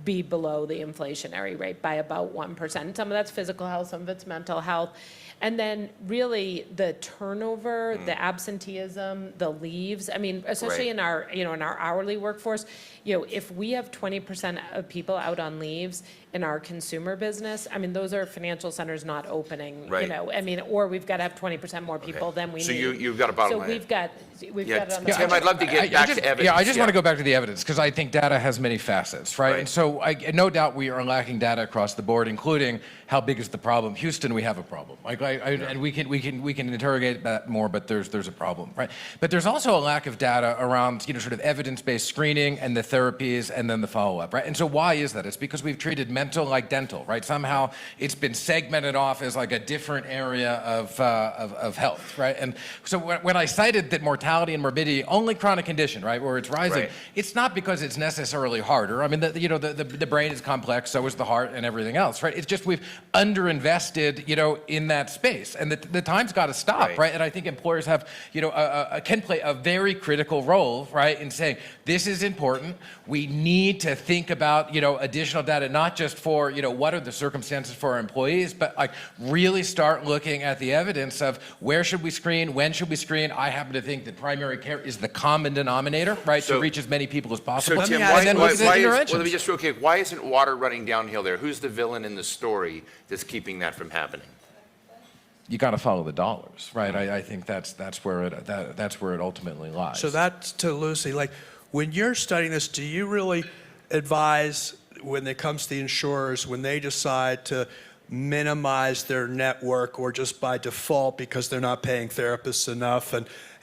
be below the inflationary rate by about 1%. Some of that's physical health, some of it's mental health. And then really the turnover, the absenteeism, the leaves, I mean, especially in our, in our hourly workforce, if we have 20% of people out on leaves in our consumer business, I mean, those are financial centers not opening, Right. I mean, or we've got to have 20% more people than we need. So you've got a bottom line. So we've got it on the Tim, I'd love to get back to evidence. Yeah, I just want to go back to the evidence because I think data has many facets, right? Right. And so no doubt we are lacking data across the board, including how big is the problem. Houston, we have a problem. And we can interrogate that more, but there's a problem, right? But there's also a lack of data around sort of evidence-based screening and the therapies and then the follow-up, right? And so why is that? It's because we've treated mental like dental, right? Somehow it's been segmented off as like a different area of health, right? And so when I cited that mortality and morbidity, only chronic condition, right, where it's rising, Right. it's not because it's necessarily harder. I mean, the brain is complex, so is the heart and everything else, right? It's just we've underinvested, in that space, and the time's got to stop, right? And I think employers have, can play a very critical role, right, in saying this is important. We need to think about, additional data, not just for, what are the circumstances for our employees, but like really start looking at the evidence of where should we screen, when should we screen. I happen to think that primary care is the common denominator, right, So- to reach as many people as So possible. Tim, and then look at the well, interventions. let me just real quick, why isn't water running downhill there? Who's the villain in the story that's keeping that from happening? You got to follow the dollars, right? I think that's where it ultimately lies. So that's to Lucy. Like, when you're studying this, do you really advise when it comes to the insurers, when they decide to minimize their network or just by default because they're not paying therapists enough?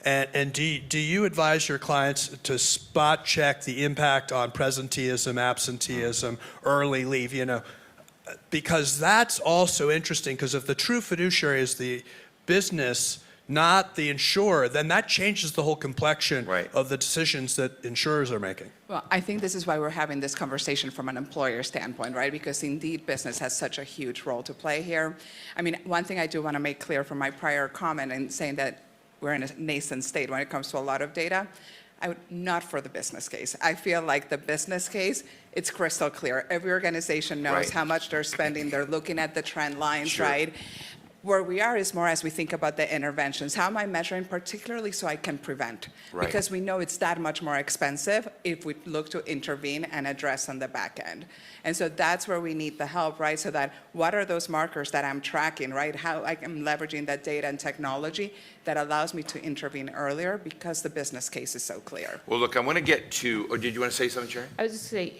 And do you advise your clients to spot check the impact on presenteeism, absenteeism, early leave, because that's also interesting, because if the true fiduciary is the business, not the insurer, then that changes the whole complexion Right. of the decisions that insurers are making. Well, I think this is why we're having this conversation from an employer standpoint, right? Because indeed, business has such a huge role to play here. I mean, one thing I do want to make clear from my prior comment in saying that we're in a nascent state when it comes to a lot of data, not for the business case. I feel like the business case, it's crystal clear. Every organization knows Right. how much they're spending. They're looking at the trend lines, Sure. right? Where we are is more as we think about the interventions. How am I measuring, particularly so I can prevent? Right. Because we know it's that much more expensive if we look to intervene and address on the back end. And so that's where we need the help, right? So that what are those markers that I'm tracking, right? How I am leveraging that data and technology that allows me to intervene earlier because the business case is so clear. Well, look, I want to get to, or did you want to say something, Sheri? I was just say,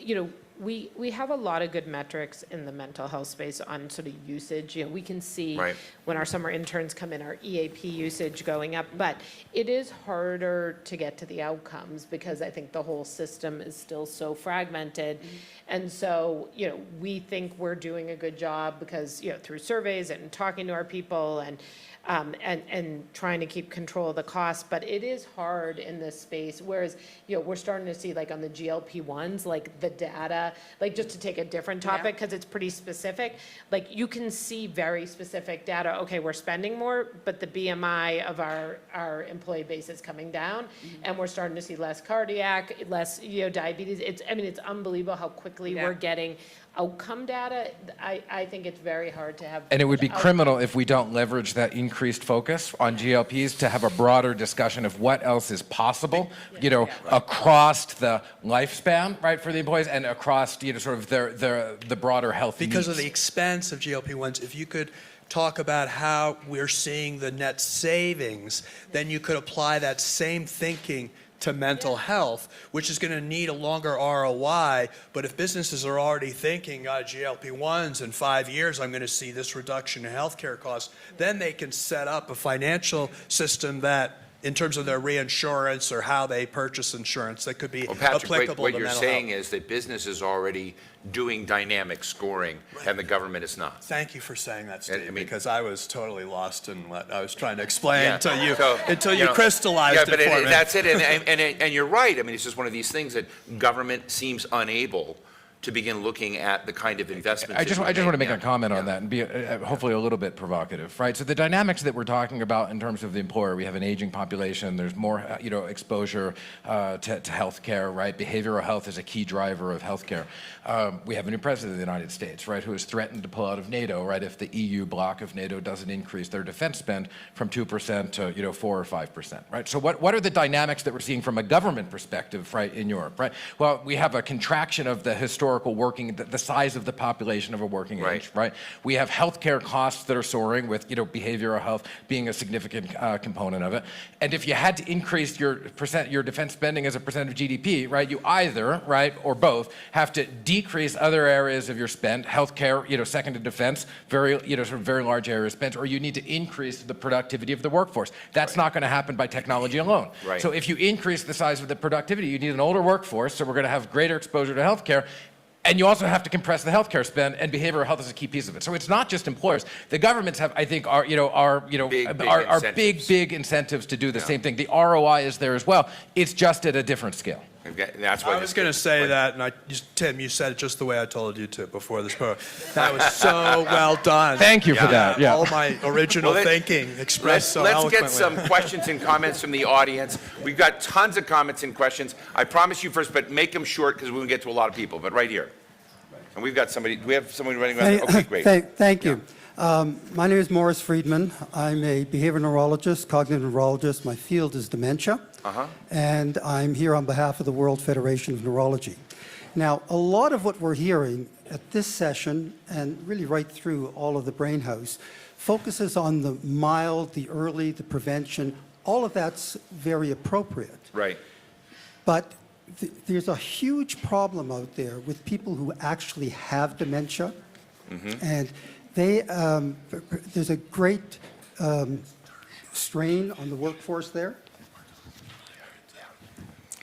we have a lot of good metrics in the mental health space on sort of usage. We can see Right. when our summer interns come in, our EAP usage going up, but it is harder to get to the outcomes because I think the whole system is still so fragmented. And so, we think we're doing a good job because, through surveys and talking to our people and trying to keep control of the cost, but it is hard in this space. Whereas, we're starting to see like on the GLP-1s, like the data, like just to take a different topic because it's pretty specific, like you can see very specific data. Okay, we're spending more, but the BMI of our employee base is coming down, and we're starting to see less cardiac, less diabetes. It's unbelievable how quickly we're getting outcome data. I think it's very hard to have. And it would be criminal if we don't leverage that increased focus on GLPs to have a broader discussion of what else is possible, across the lifespan, right, for the employees and across, sort of the broader health Because of needs. the expense of GLP-1s, if you could talk about how we're seeing the net savings, then you could apply that same thinking to mental health, which is going to need a longer ROI. But if businesses are already thinking, GLP-1s in 5 years, I'm going to see this reduction in healthcare costs, then they can set up a financial system that, in terms of their reinsurance or how they purchase insurance, that could be Well, Patrick, applicable what to you're mental saying health. is that business is already doing dynamic scoring, and the government is not. Thank you for saying that, I Steve, mean- because I was totally lost in what I was trying to explain Yeah. until you crystallized it but for me. that's it, and you're right. I mean, it's just one of these things that government seems unable to begin looking at the kind of investments. I just want to make a comment on that and be hopefully a little bit provocative, right? So the dynamics that we're talking about in terms of the employer, we have an aging population. There's more, exposure to healthcare, right? Behavioral health is a key driver of healthcare. We have a new president of the United States, right, who has threatened to pull out of NATO, right, if the EU bloc of NATO doesn't increase their defense spend from 2% to 4 or 5%, right? So what are the dynamics that we're seeing from a government perspective, right, in Europe, right? Well, we have a contraction of the historical working, the size of the population of a working age, right? We have healthcare costs that are soaring with, behavioral health being a significant component of it. And if you had to increase your defense spending as a percent of GDP, right, you either, right, or both have to decrease other areas of your spend, healthcare, second to defense, very, sort of very large areas spent, or you need to increase the productivity of the workforce. That's not going to happen by technology alone. Right. So if you increase the size of the productivity, you need an older workforce, so we're going to have greater exposure to healthcare. And you also have to compress the healthcare spend, and behavioral health is a key piece of it. So it's not just employers. The governments have, I think, are big incentives to do the same thing. The ROI is there as well. It's just at a different scale. That's why I was going to say that, and Tim, you said it just the way I told you to before this program. That was so well done. Thank you for that. Yeah. All my original thinking expressed so eloquently. Let's get some questions and comments from the audience. We've got tons of comments and questions. I promise you first, but make them short because we can get to a lot of people. But right here. And we've got somebody, do we have somebody running around? Okay, great. Thank you. My name is Morris Friedman. I'm a behavioral neurologist, cognitive neurologist. My field is dementia. And I'm here on behalf of the World Federation of Neurology. Now, a lot of what we're hearing at this session, and really right through all of the Brain House, focuses on the mild, the early, the prevention. All of that's very appropriate. Right. But there's a huge problem out there with people who actually have dementia. And there's a great strain on the workforce there.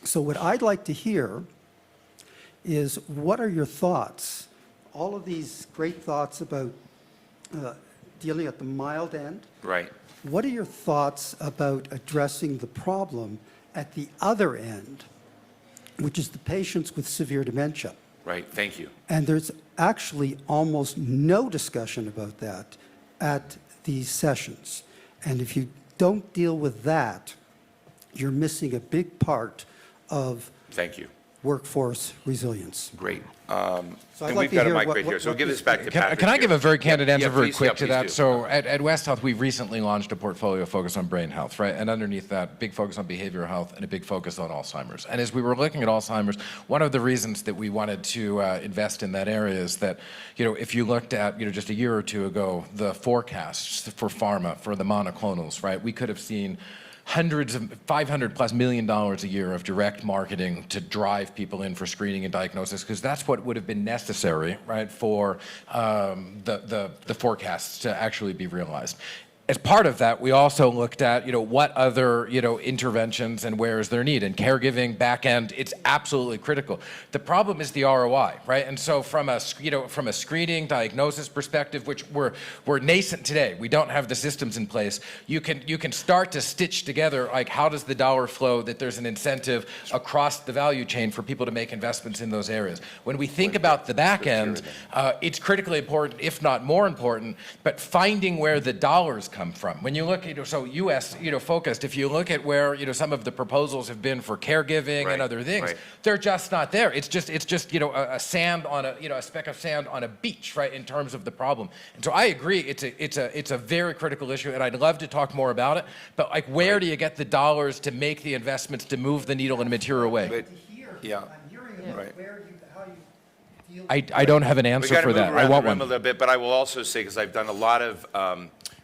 So what I'd like to hear is, what are your thoughts? All of these great thoughts about dealing at the mild end. Right. What are your thoughts about addressing the problem at the other end, which is the patients with severe dementia? Right. Thank you. And there's actually almost no discussion about that at these sessions. And if you don't deal with that, you're missing a big part of Thank you. workforce resilience. Great. So I'd And like we've got to a hear mic what- right here. what- So what give you- this back to Patrick. Can I give a very candid answer very please, quick to please that? do. So at West Health, we recently launched a portfolio focus on brain health, right? And underneath that, big focus on behavioral health and a big focus on Alzheimer's. And as we were looking at Alzheimer's, one of the reasons that we wanted to invest in that area is that, if you looked at, just a year or two ago, the forecasts for pharma, for the monoclonals, right? We could have seen hundreds of $500+ million a year of direct marketing to drive people in for screening and diagnosis, because that's what would have been necessary, right, for the forecasts to actually be realized. As part of that, we also looked at, what other, interventions and where is their need. And caregiving, back end, it's absolutely critical. The problem is the ROI, right? And so from a screening, diagnosis perspective, which we're nascent today, we don't have the systems in place. You can start to stitch together, like, how does the dollar flow, that there's an incentive across the value chain for people to make investments in those areas. When we think about the back end, it's critically important, if not more important, but finding where the dollars come from. When you look, so U.S., focused, if you look at where, some of the proposals have been for caregiving and other things, they're just not there. It's just, a sand on a speck of sand on a beach, right, in terms of the problem. And so I agree, it's a very critical issue, and I'd love to talk more about it, but like, where do you get the dollars to make the investments to move the needle in a material way? Yeah. I'm hearing about how you deal I don't have an We answer got to for move that. around I want the room one. a little bit, but I will also say, because I've done a lot of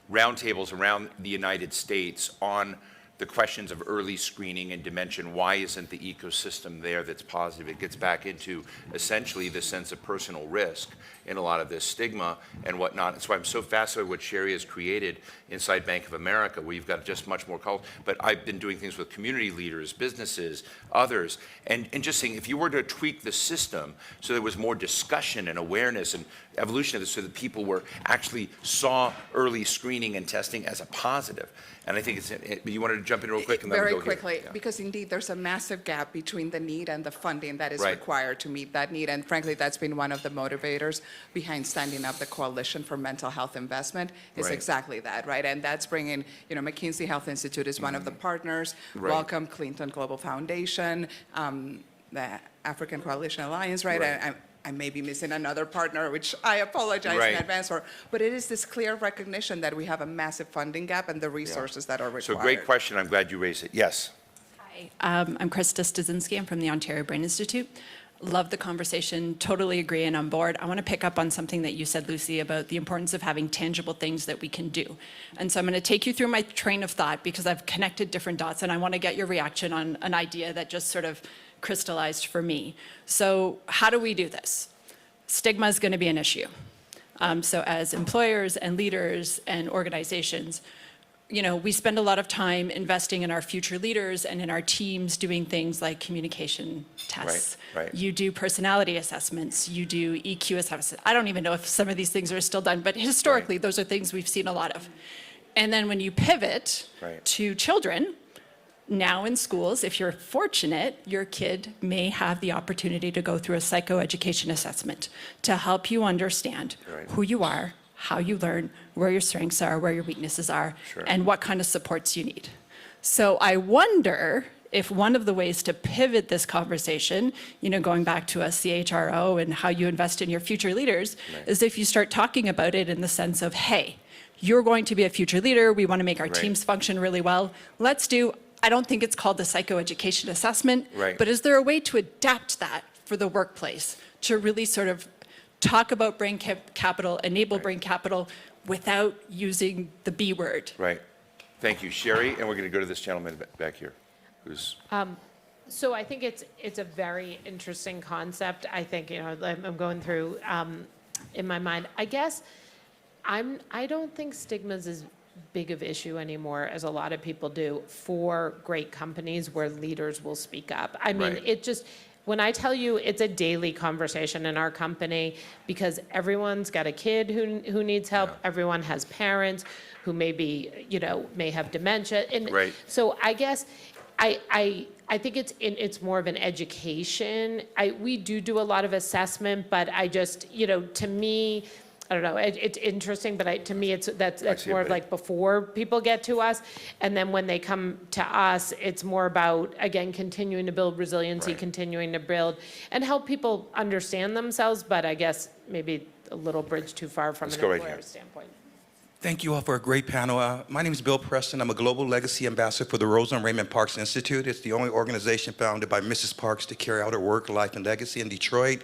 roundtables around the United States on the questions of early screening and dementia. Why isn't the ecosystem there that's positive? It gets back into essentially the sense of personal risk in a lot of this stigma and whatnot. That's why I'm so fascinated with what Sheri has created inside Bank of America, where you've got just much more culture. But I've been doing things with community leaders, businesses, others, and just saying, if you were to tweak the system so there was more discussion and awareness and evolution of this, so that people were actually saw early screening and testing as a positive. And I think you wanted to jump in real quick and then Very we'll go here. quickly, Yeah. because indeed there's a massive gap between the need and the funding that is Right. required to meet that need. And frankly, that's been one of the motivators behind standing up the Coalition for Mental Health Investment is Right. exactly that, right? And that's bringing, McKinsey Health Institute is one of the partners. Right. Welcome Clinton Global Foundation, the African Coalition Alliance, right? Right. I may be missing another partner, which I apologize Right. in advance for. But it is this clear recognition that we have a massive funding gap and the resources that are required. So great question. I'm glad you raised it. Yes. Hi, I'm Krista Stasinski. I'm from the Ontario Brain Institute. Love the conversation, totally agree and on board. I want to pick up on something that you said, Lucy, about the importance of having tangible things that we can do. And so I'm going to take you through my train of thought because I've connected different dots and I want to get your reaction on an idea that just sort of crystallized for me. So how do we do this? Stigma is going to be an issue. So as employers and leaders and organizations, we spend a lot of time investing in our future leaders and in our teams doing things like communication tests. Right. You do personality assessments. You do EQ assessments. I don't even know if some of these things are still done, but historically, those are things we've seen a lot of. And then when you pivot Right. to children, now in schools, if you're fortunate, your kid may have the opportunity to go through a psychoeducation assessment to help you understand Right. who you are, how you learn, where your strengths are, where your weaknesses are, Sure. and what kind of supports you need. So I wonder if one of the ways to pivot this conversation, going back to a CHRO and how you invest in your future leaders, Right. is if you start talking about it in the sense of, hey, you're going to be a future leader. We want to make our Right. teams function really well. I don't think it's called the psychoeducation assessment, Right. but is there a way to adapt that for the workplace to really sort of talk about brain capital, enable brain capital without using the B word? Right. Thank you, Sheri. And we're going to go to this gentleman back here, who's So I think it's a very interesting concept. I think, I'm going through in my mind. I guess I don't think stigma's as big of issue anymore as a lot of people do for great companies where leaders will speak up. I mean, Right. When I tell you it's a daily conversation in our company because everyone's got a kid who needs help, everyone has parents who may have dementia. And Right. so I guess I think it's more of an education. We do a lot of assessment, but I just, to me, I don't know, it's interesting, but to me, that's see more it, of but- like before people get to us. And then when they come to us, it's more about, again, continuing to build resiliency, Right. continuing to build and help people understand themselves, but I guess maybe a little bridge too far from Let's an go right employer here. standpoint. Thank you all for a great panel. My name is Bill Preston. I'm a Global Legacy Ambassador for the Rosa and Raymond Parks Institute. It's the only organization founded by Mrs. Parks to carry out her work, life, and legacy in Detroit.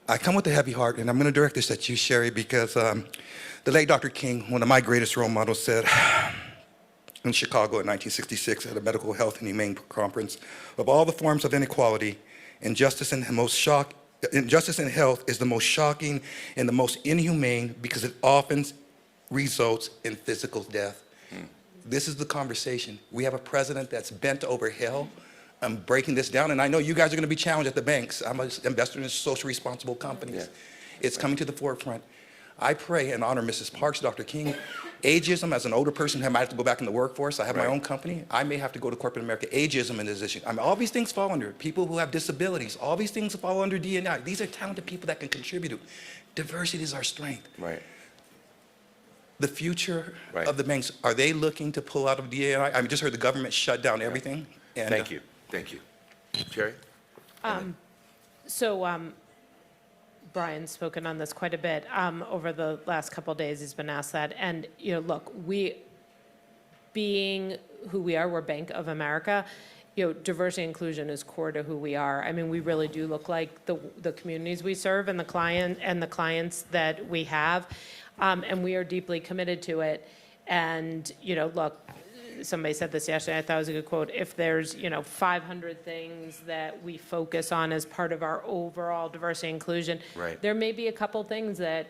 I come with a heavy heart, and I'm going to direct this at you, Sheri, because the late Dr. King, one of my greatest role models, said in Chicago in 1966 at a medical health and humane conference, of all the forms of inequality, injustice in health is the most shocking and the most inhumane because it often results in physical death. This is the conversation. We have a president that's bent over hell. I'm breaking this down, and I know you guys are going to be challenged at the banks. I'm an investor in social responsible companies. Yeah. It's coming to the forefront. I pray and honor Mrs. Parks, Dr. King. Ageism, as an older person who might have to go back in the workforce, I have my Right. own company. I may have to go to corporate America. Ageism in this issue. I mean, all these things fall under people who have disabilities. All these things fall under D&I. These are talented people that can contribute. Diversity is our strength. right. The future Right. of the banks, are they looking to pull out of D&I? I just heard the government shut down everything. And, Thank you. Thank you. Sheri? So Brian's spoken on this quite a bit over the last couple of days. He's been asked that. And, look, being who we are, we're Bank of America, diversity and inclusion is core to who we are. I mean, we really do look like the communities we serve and the clients that we have. And we are deeply committed to it. And, look, somebody said this yesterday, I thought it was a good quote. If there's, 500 things that we focus on as part of our overall diversity and inclusion, Right. there may be a couple things that,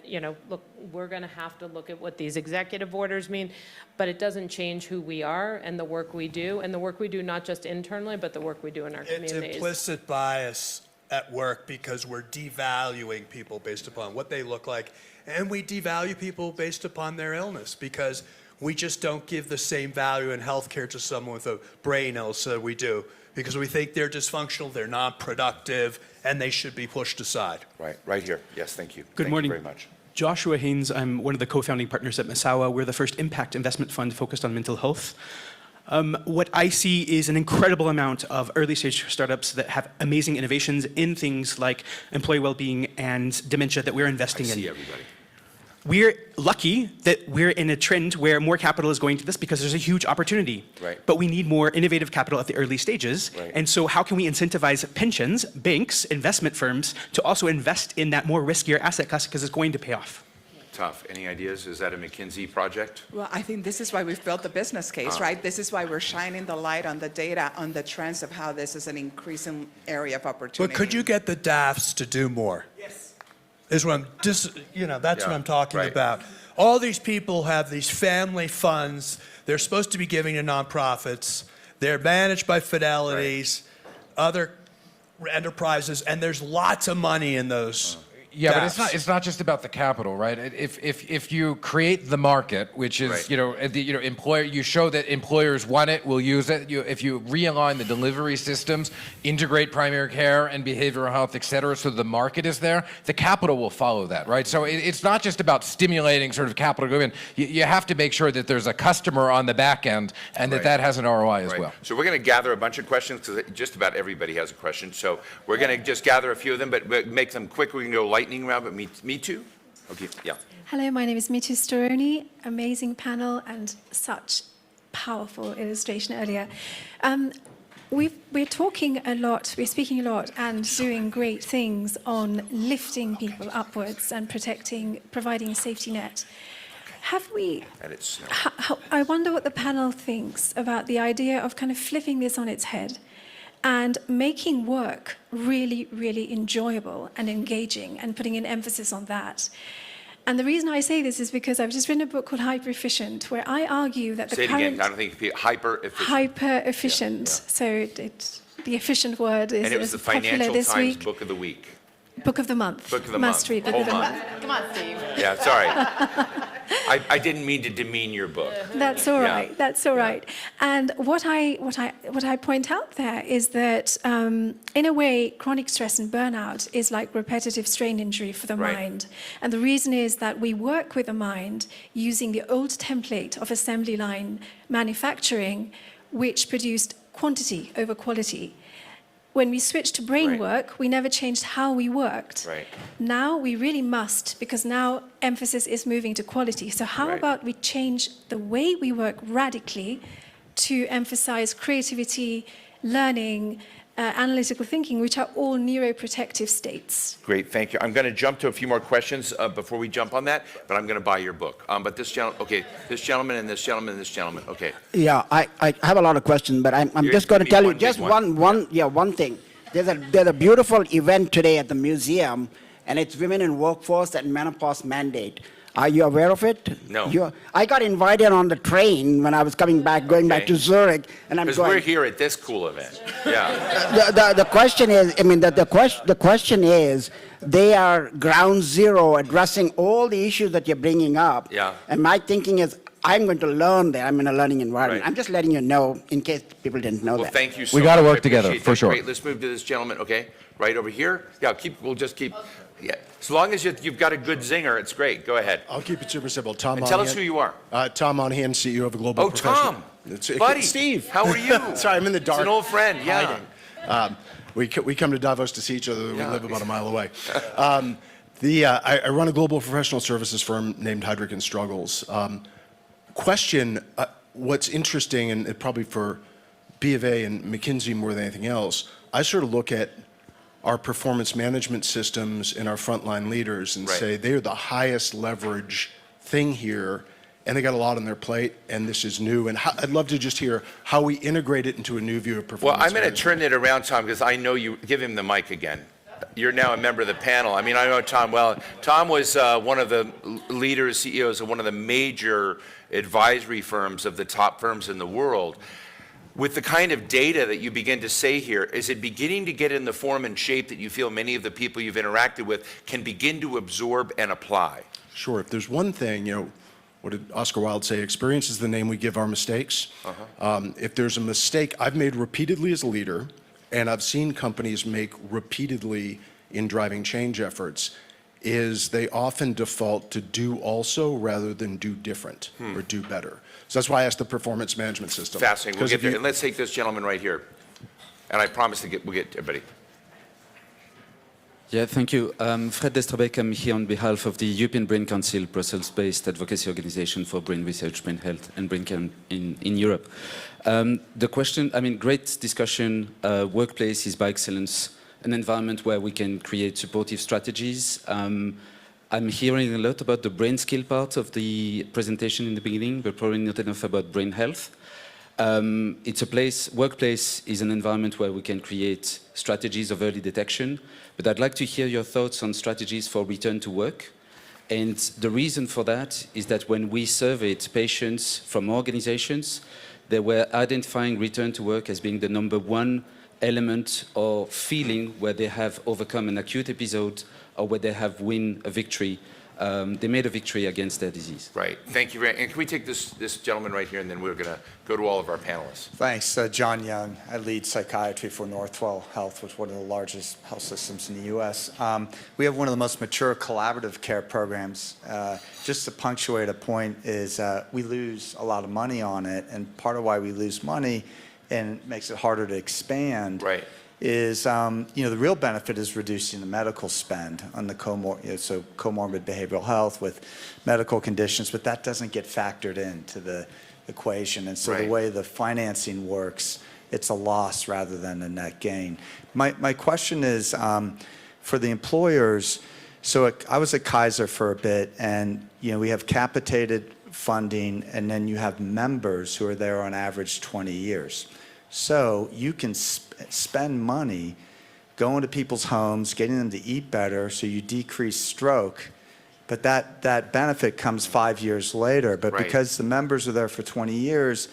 look, we're going to have to look at what these executive orders mean, but it doesn't change who we are and the work we do, and the work we do not just internally, but the work we do in our It's communities. implicit bias at work because we're devaluing people based upon what they look like, and we devalue people based upon their illness because we just don't give the same value in healthcare to someone with a brain illness that we do, because we think they're dysfunctional, they're not productive, and they should be pushed aside. Right here. Yes, thank you. Good morning. Thank you very much. Joshua Haynes, I'm one of the co-founding partners at Masawa. We're the first impact investment fund focused on mental health. What I see is an incredible amount of early stage startups that have amazing innovations in things like employee well-being and dementia that we're investing in. See everybody. We're lucky that we're in a trend where more capital is going to this because there's a huge opportunity. Right. But we need more innovative capital at the early stages. Right. And so how can we incentivize pensions, banks, investment firms to also invest in that more riskier asset class because it's going to pay off? Tough. Any ideas? Is that a McKinsey project? Well, I think this is why we've built the business case, right? This is why we're shining the light on the data, on the trends of how this is an increasing area of opportunity. But could you get the DAFs to do more? Yes. Is what I'm just, that's what I'm talking about. All these people have these family funds. They're supposed to be giving to nonprofits. They're managed by Fidelities, other enterprises, and there's lots of money in those. Yeah, but it's not just about the capital, right? If you create the market, which is employer, you show that employers want it, will use it. If you realign the delivery systems, integrate primary care and behavioral health, et cetera, so the market is there, the capital will follow that, right? So it's not just about stimulating sort of capital to go in. You have to make sure that there's a customer on the back end and that has an ROI as well. So we're going to gather a bunch of questions because just about everybody has a question. So we're going to just gather a few of them, but make them quick. We can go lightning round, but me too? Okay, yeah. Hello, my name is Mitu Storoni. Amazing panel and such powerful illustration earlier. We're talking a lot, we're speaking a lot and doing great things on lifting people upwards and providing a safety net. Have we, I wonder what the panel thinks about the idea of kind of flipping this on its head and making work really, really enjoyable and engaging and putting an emphasis on that. And the reason I say this is because I've just written a book called Hyper Efficient, where I argue that the current... Say it again, I don't think you hyper efficient. Hyper efficient. So the efficient word is, and it was the Financial Times Book of the Week. Book of the month. Book of the Must month. read Book of the month. Come on, Steve. Yeah, sorry. I didn't mean to demean your book. That's all right. That's all right. And what I point out there is that, in a way, chronic stress and burnout is like repetitive strain injury for the mind. And the reason is that we work with the mind using the old template of assembly line manufacturing, which produced quantity over quality. When we switched to brain work, we never changed how we worked. Now we really must, because now emphasis is moving to quality. So how about we change the way we work radically to emphasize creativity, learning, analytical thinking, which are all neuroprotective states. Great, thank you. I'm going to jump to a few more questions before we jump on that, but I'm going to buy your book. But this gentleman, this gentleman and this gentleman and this gentleman, okay. Yeah, I have a lot of questions, but I'm just going to tell you just one thing. There's a beautiful event today at the museum, and it's Women in Workforce and Menopause Mandate. Are you aware of it? No. I got invited on the train when I was going back to Zurich, and I'm going. Because we're here at this cool event. Yeah. The question is, the question is, they are ground zero addressing all the issues that you're bringing up. Yeah. And my thinking is, I'm going to learn there. I'm in a learning environment. I'm just letting you know in case people didn't know that. Well, thank you so much. We got to work I together, appreciate for that. sure. Great, let's move to this gentleman, okay? Right over here. Yeah, we'll just keep, yeah. As long as you've got a good zinger, it's great. Go ahead. I'll keep it super simple. Tom and tell us who you are. Tom Monahan, CEO of a global professional. Oh, Tom. Buddy. Steve. How are you? Sorry, I'm in the dark. It's an old friend, yeah. We come to Davos to see each other. We live about a mile away. I run a global professional services firm named Heidrick & Struggles. What's interesting, and probably for B of A and McKinsey more than anything else, I sort of look at our performance management systems and our frontline leaders and say they're the highest leverage thing here, and they got a lot on their plate, and this is new. And I'd love to just hear how we integrate it into a new view of performance. Well, I'm going to turn it around, Tom, because I know you. Give him the mic again. You're now a member of the panel. I mean, I know Tom well. Tom was one of the leaders, CEOs of one of the major advisory firms of the top firms in the world. With the kind of data that you begin to say here, is it beginning to get in the form and shape that you feel many of the people you've interacted with can begin to absorb and apply? Sure. If there's one thing, what did Oscar Wilde say? Experience is the name we give our mistakes. If there's a mistake I've made repeatedly as a leader, and I've seen companies make repeatedly in driving change efforts, is they often default to do also rather than do different or do better. So that's why I asked the performance management system. Fascinating. We'll get there. You, And let's take this gentleman right here. And I promise we'll get everybody. Yeah, thank you. Fred Desterbeck, I'm here on behalf of the European Brain Council, Brussels-based advocacy organization for brain research, brain health, and brain care in Europe. The question, I mean, great discussion. Workplace is by excellence an environment where we can create supportive strategies. I'm hearing a lot about the brain skill part of the presentation in the beginning, but probably not enough about brain health. It's a place, workplace is an environment where we can create strategies of early detection, but I'd like to hear your thoughts on strategies for return to work. And the reason for that is that when we surveyed patients from organizations, they were identifying return to work as being the _1 element or feeling where they have overcome an acute episode or where they have won a victory. They made a victory against their disease. Right. Thank you very much. And can we take this gentleman right here, and then we're going to go to all of our panelists. Thanks. John Young. I lead psychiatry for Northwell Health, which is one of the largest health systems in the U.S. We have one of the most mature collaborative care programs. Just to punctuate a point is we lose a lot of money on it, and part of why we lose money and it makes it harder to expand is, the real benefit is reducing the medical spend on the comorbid behavioral health with medical conditions, but that doesn't get factored into the equation. And so the way the financing works, it's a loss rather than a net gain. My question is for the employers. So I was at Kaiser for a bit, and we have capitated funding, and then you have members who are there on average 20 years. So you can spend money going to people's homes, getting them to eat better, so you decrease stroke, but that benefit comes 5 years later. But because the members are there for 20 years,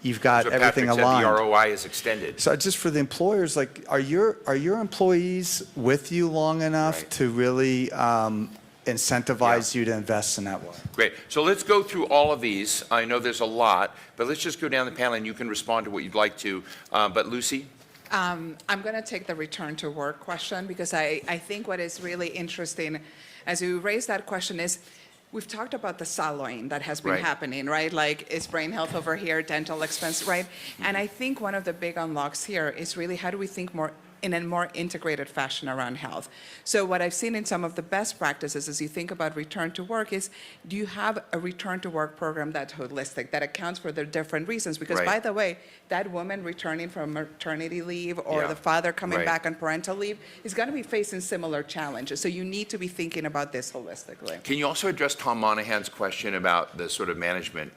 you've got everything aligned. The ROI is extended. So just for the employers, like, are your employees with you long enough to really incentivize you to invest in that way? Great. So let's go through all of these. I know there's a lot, but let's just go down the panel and you can respond to what you'd like to. But Lucy? I'm going to take the return to work question because I think what is really interesting as you raise that question is we've talked about the soloing that has been happening, right? Like, is brain health over here, dental expense, right? And I think one of the big unlocks here is really how do we think more in a more integrated fashion around health. So what I've seen in some of the best practices as you think about return to work is, do you have a return to work program that's holistic, that accounts for the different reasons? Because by the way, that woman returning from maternity leave or the father coming back on parental leave is gonna be facing similar challenges. So you need to be thinking about this holistically. Can you also address Tom Monahan's question about the sort of management?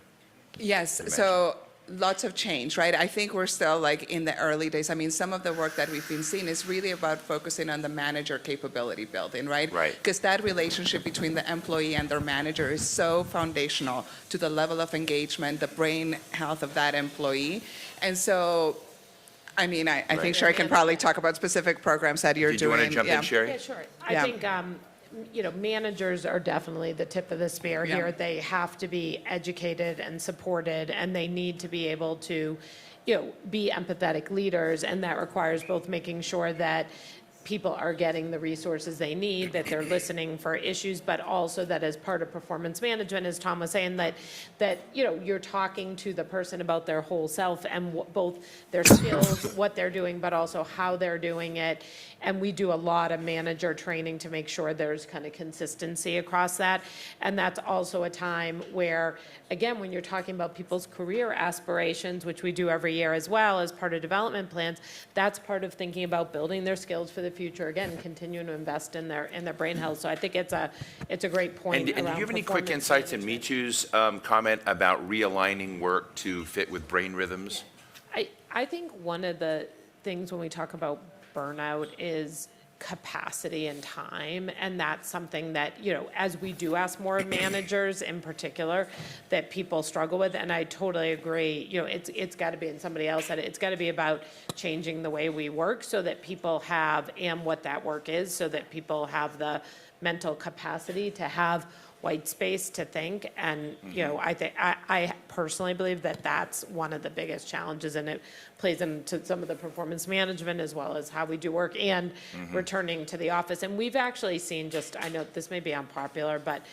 Yes, so lots of change, right? I think we're still like in the early days. I mean, some of the work that we've been seeing is really about focusing on the manager capability building, right? Because that relationship between the employee and their manager is so foundational to the level of engagement, the brain health of that employee. And so, I mean, I think Sheri can probably talk about specific programs that you're doing. Do you want to jump in, Sheri? Yeah, sure. I think managers are definitely the tip of the spear here. They have to be educated and supported, and they need to be able to, be empathetic leaders, and that requires both making sure that people are getting the resources they need, that they're listening for issues, but also that as part of performance management, as Tom was saying, that you're talking to the person about their whole self and both their skills, what they're doing, but also how they're doing it. And we do a lot of manager training to make sure there's kind of consistency across that. And that's also a time where, again, when you're talking about people's career aspirations, which we do every year as well as part of development plans, that's part of thinking about building their skills for the future. Again, continuing to invest in their brain health. So I think it's a great point. And do you have any quick insights in Michu's comment about realigning work to fit with brain rhythms? I think one of the things when we talk about burnout is capacity and time, and that's something that, as we do ask more managers in particular, that people struggle with, and I totally agree, it's got to be, and somebody else said it, it's got to be about changing the way we work so that people have, and what that work is, so that people have the mental capacity to have white space to think. And, I personally believe that that's one of the biggest challenges, and it plays into some of the performance management as well as how we do work and returning to the office. And we've actually seen I know this may be unpopular, but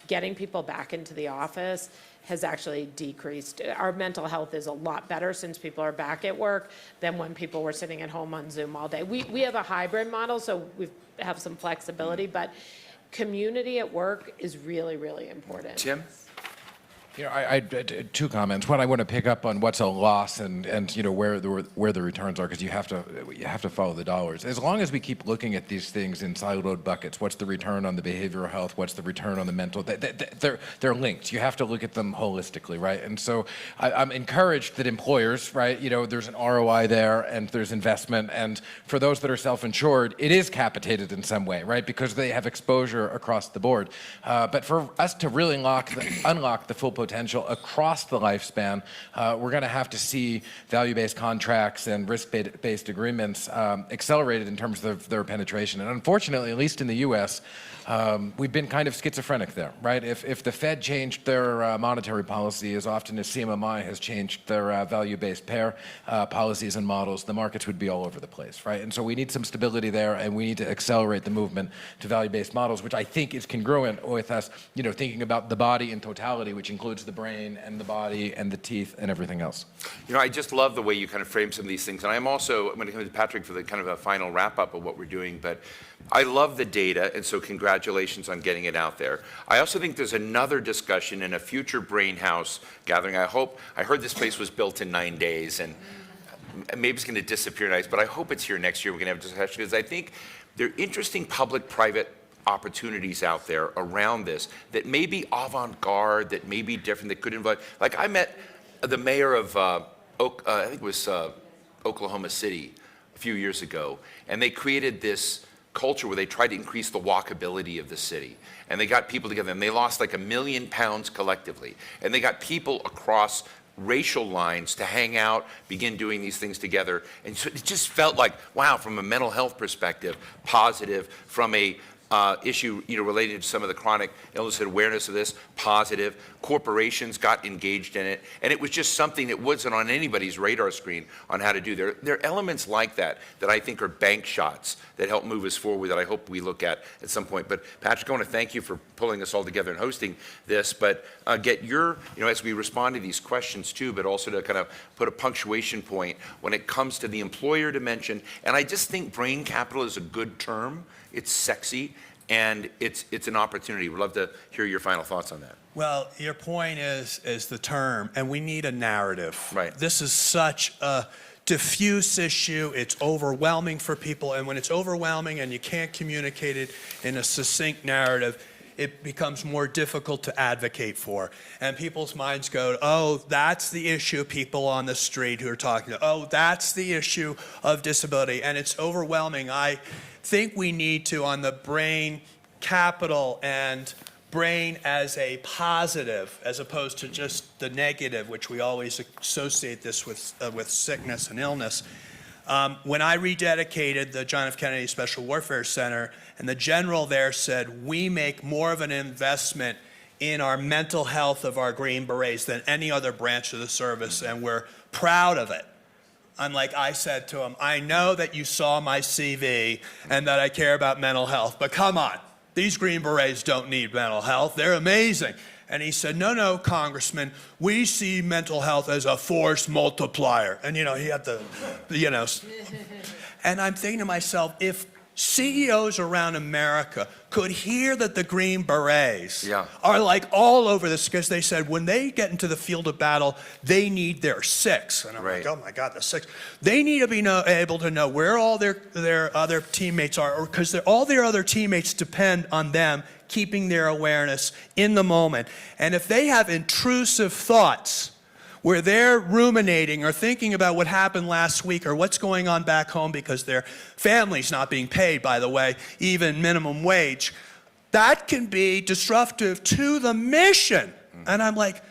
getting people back into the office has actually decreased. Our mental health is a lot better since people are back at work than when people were sitting at home on Zoom all day. We have a hybrid model, so we have some flexibility, but community at work is really, really important. Tim? I two comments. One, I want to pick up on what's a loss and where the returns are, because you have to follow the dollars. As long as we keep looking at these things in siloed buckets, what's the return on the behavioral health? What's the return on the mental? They're linked. You have to look at them holistically, right? And so I'm encouraged that employers, right? There's an ROI there and there's investment, and for those that are self-insured, it is capitated in some way, right? Because they have exposure across the board. But for us to really unlock the full potential across the lifespan, we're going to have to see value-based contracts and risk-based agreements accelerated in terms of their penetration. And unfortunately, at least in the U.S., we've been kind of schizophrenic there, right? If the Fed changed their monetary policy as often as CMMI has changed their value-based pair policies and models, the markets would be all over the place, right? And so we need some stability there, and we need to accelerate the movement to value-based models, which I think is congruent with us, thinking about the body in totality, which includes the brain and the body and the teeth and everything else. I just love the way you kind of frame some of these things. And I'm going to come to Patrick for the kind of a final wrap-up of what we're doing, but I love the data, and so congratulations on getting it out there. I also think there's another discussion in a future Brain House gathering. I heard this place was built in 9 days, and maybe it's going to disappear nice, but I hope it's here next year. We're going to have a discussion, because I think there are interesting public-private opportunities out there around this that may be avant-garde, that may be different, that could invite. Like I met the mayor of, I think it was Oklahoma City a few years ago, and they created this culture where they tried to increase the walkability of the city. And they got people together, and they lost like 1 million pounds collectively. And they got people across racial lines to hang out, begin doing these things together. And so it just felt like, wow, from a mental health perspective, positive, from a issue related to some of the chronic illness and awareness of this, positive. Corporations got engaged in it, and it was just something that wasn't on anybody's radar screen on how to do. There are elements like that I think are bank shots that help move us forward, that I hope we look at some point. But Patrick, I want to thank you for pulling us all together and hosting this, but get your, as we respond to these questions too, but also to kind of put a punctuation point when it comes to the employer dimension. And I just think brain capital is a good term. It's sexy, and it's an opportunity. We'd love to hear your final thoughts on that. Well, your point is the term, and we need a narrative. Right. This is such a diffuse issue. It's overwhelming for people, and when it's overwhelming and you can't communicate it in a succinct narrative, it becomes more difficult to advocate for. And people's minds go, oh, that's the issue of people on the street who are talking to. Oh, that's the issue of disability. And it's overwhelming. I think we need to, on the brain capital and brain as a positive, as opposed to just the negative, which we always associate this with sickness and illness. When I rededicated the John F. Kennedy Special Warfare Center, and the general there said, we make more of an investment in our mental health of our Green Berets than any other branch of the service, and we're proud of it. I said to him, I know that you saw my CV and that I care about mental health, but come on, these Green Berets don't need mental health. They're amazing. And he said, no, Congressman, we see mental health as a force multiplier. And, he had the, And I'm thinking to myself, if CEOs around America could hear that the Green Berets are all over this, because they said when they get into the field of battle, they need their six. And I'm like, oh my God, the six. They need to be able to know where all their other teammates are, because all their other teammates depend on them keeping their awareness in the moment. And if they have intrusive thoughts where they're ruminating or thinking about what happened last week or what's going on back home because their family's not being paid, by the way, even minimum wage, that can be disruptive to the mission. And I'm like,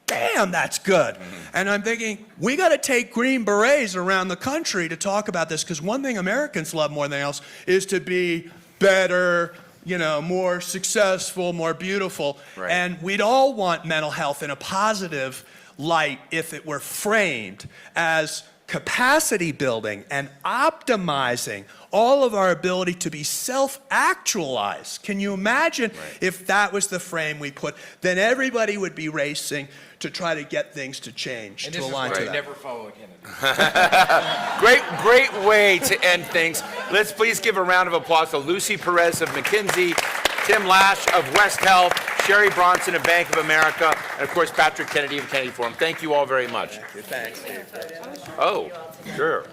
damn, that's good. And I'm thinking, we got to take Green Berets around the country to talk about this, because one thing Americans love more than else is to be better, more successful, more beautiful. Right. And we'd all want mental health in a positive light if it were framed as capacity building and optimizing all of our ability to be self-actualized. Can you imagine if that was the frame we put? Then everybody would be racing to try to get things to change, And to this is align why to I that. never follow a candidate. Great way to end things. Let's please give a round of applause to Lucy Pérez of McKinsey, Tim Lash of West Health, Sheri Bronstein of Bank of America, and of course Patrick Kennedy of Kennedy Forum. Thank you all very much. Thanks, Steve. Oh, sure.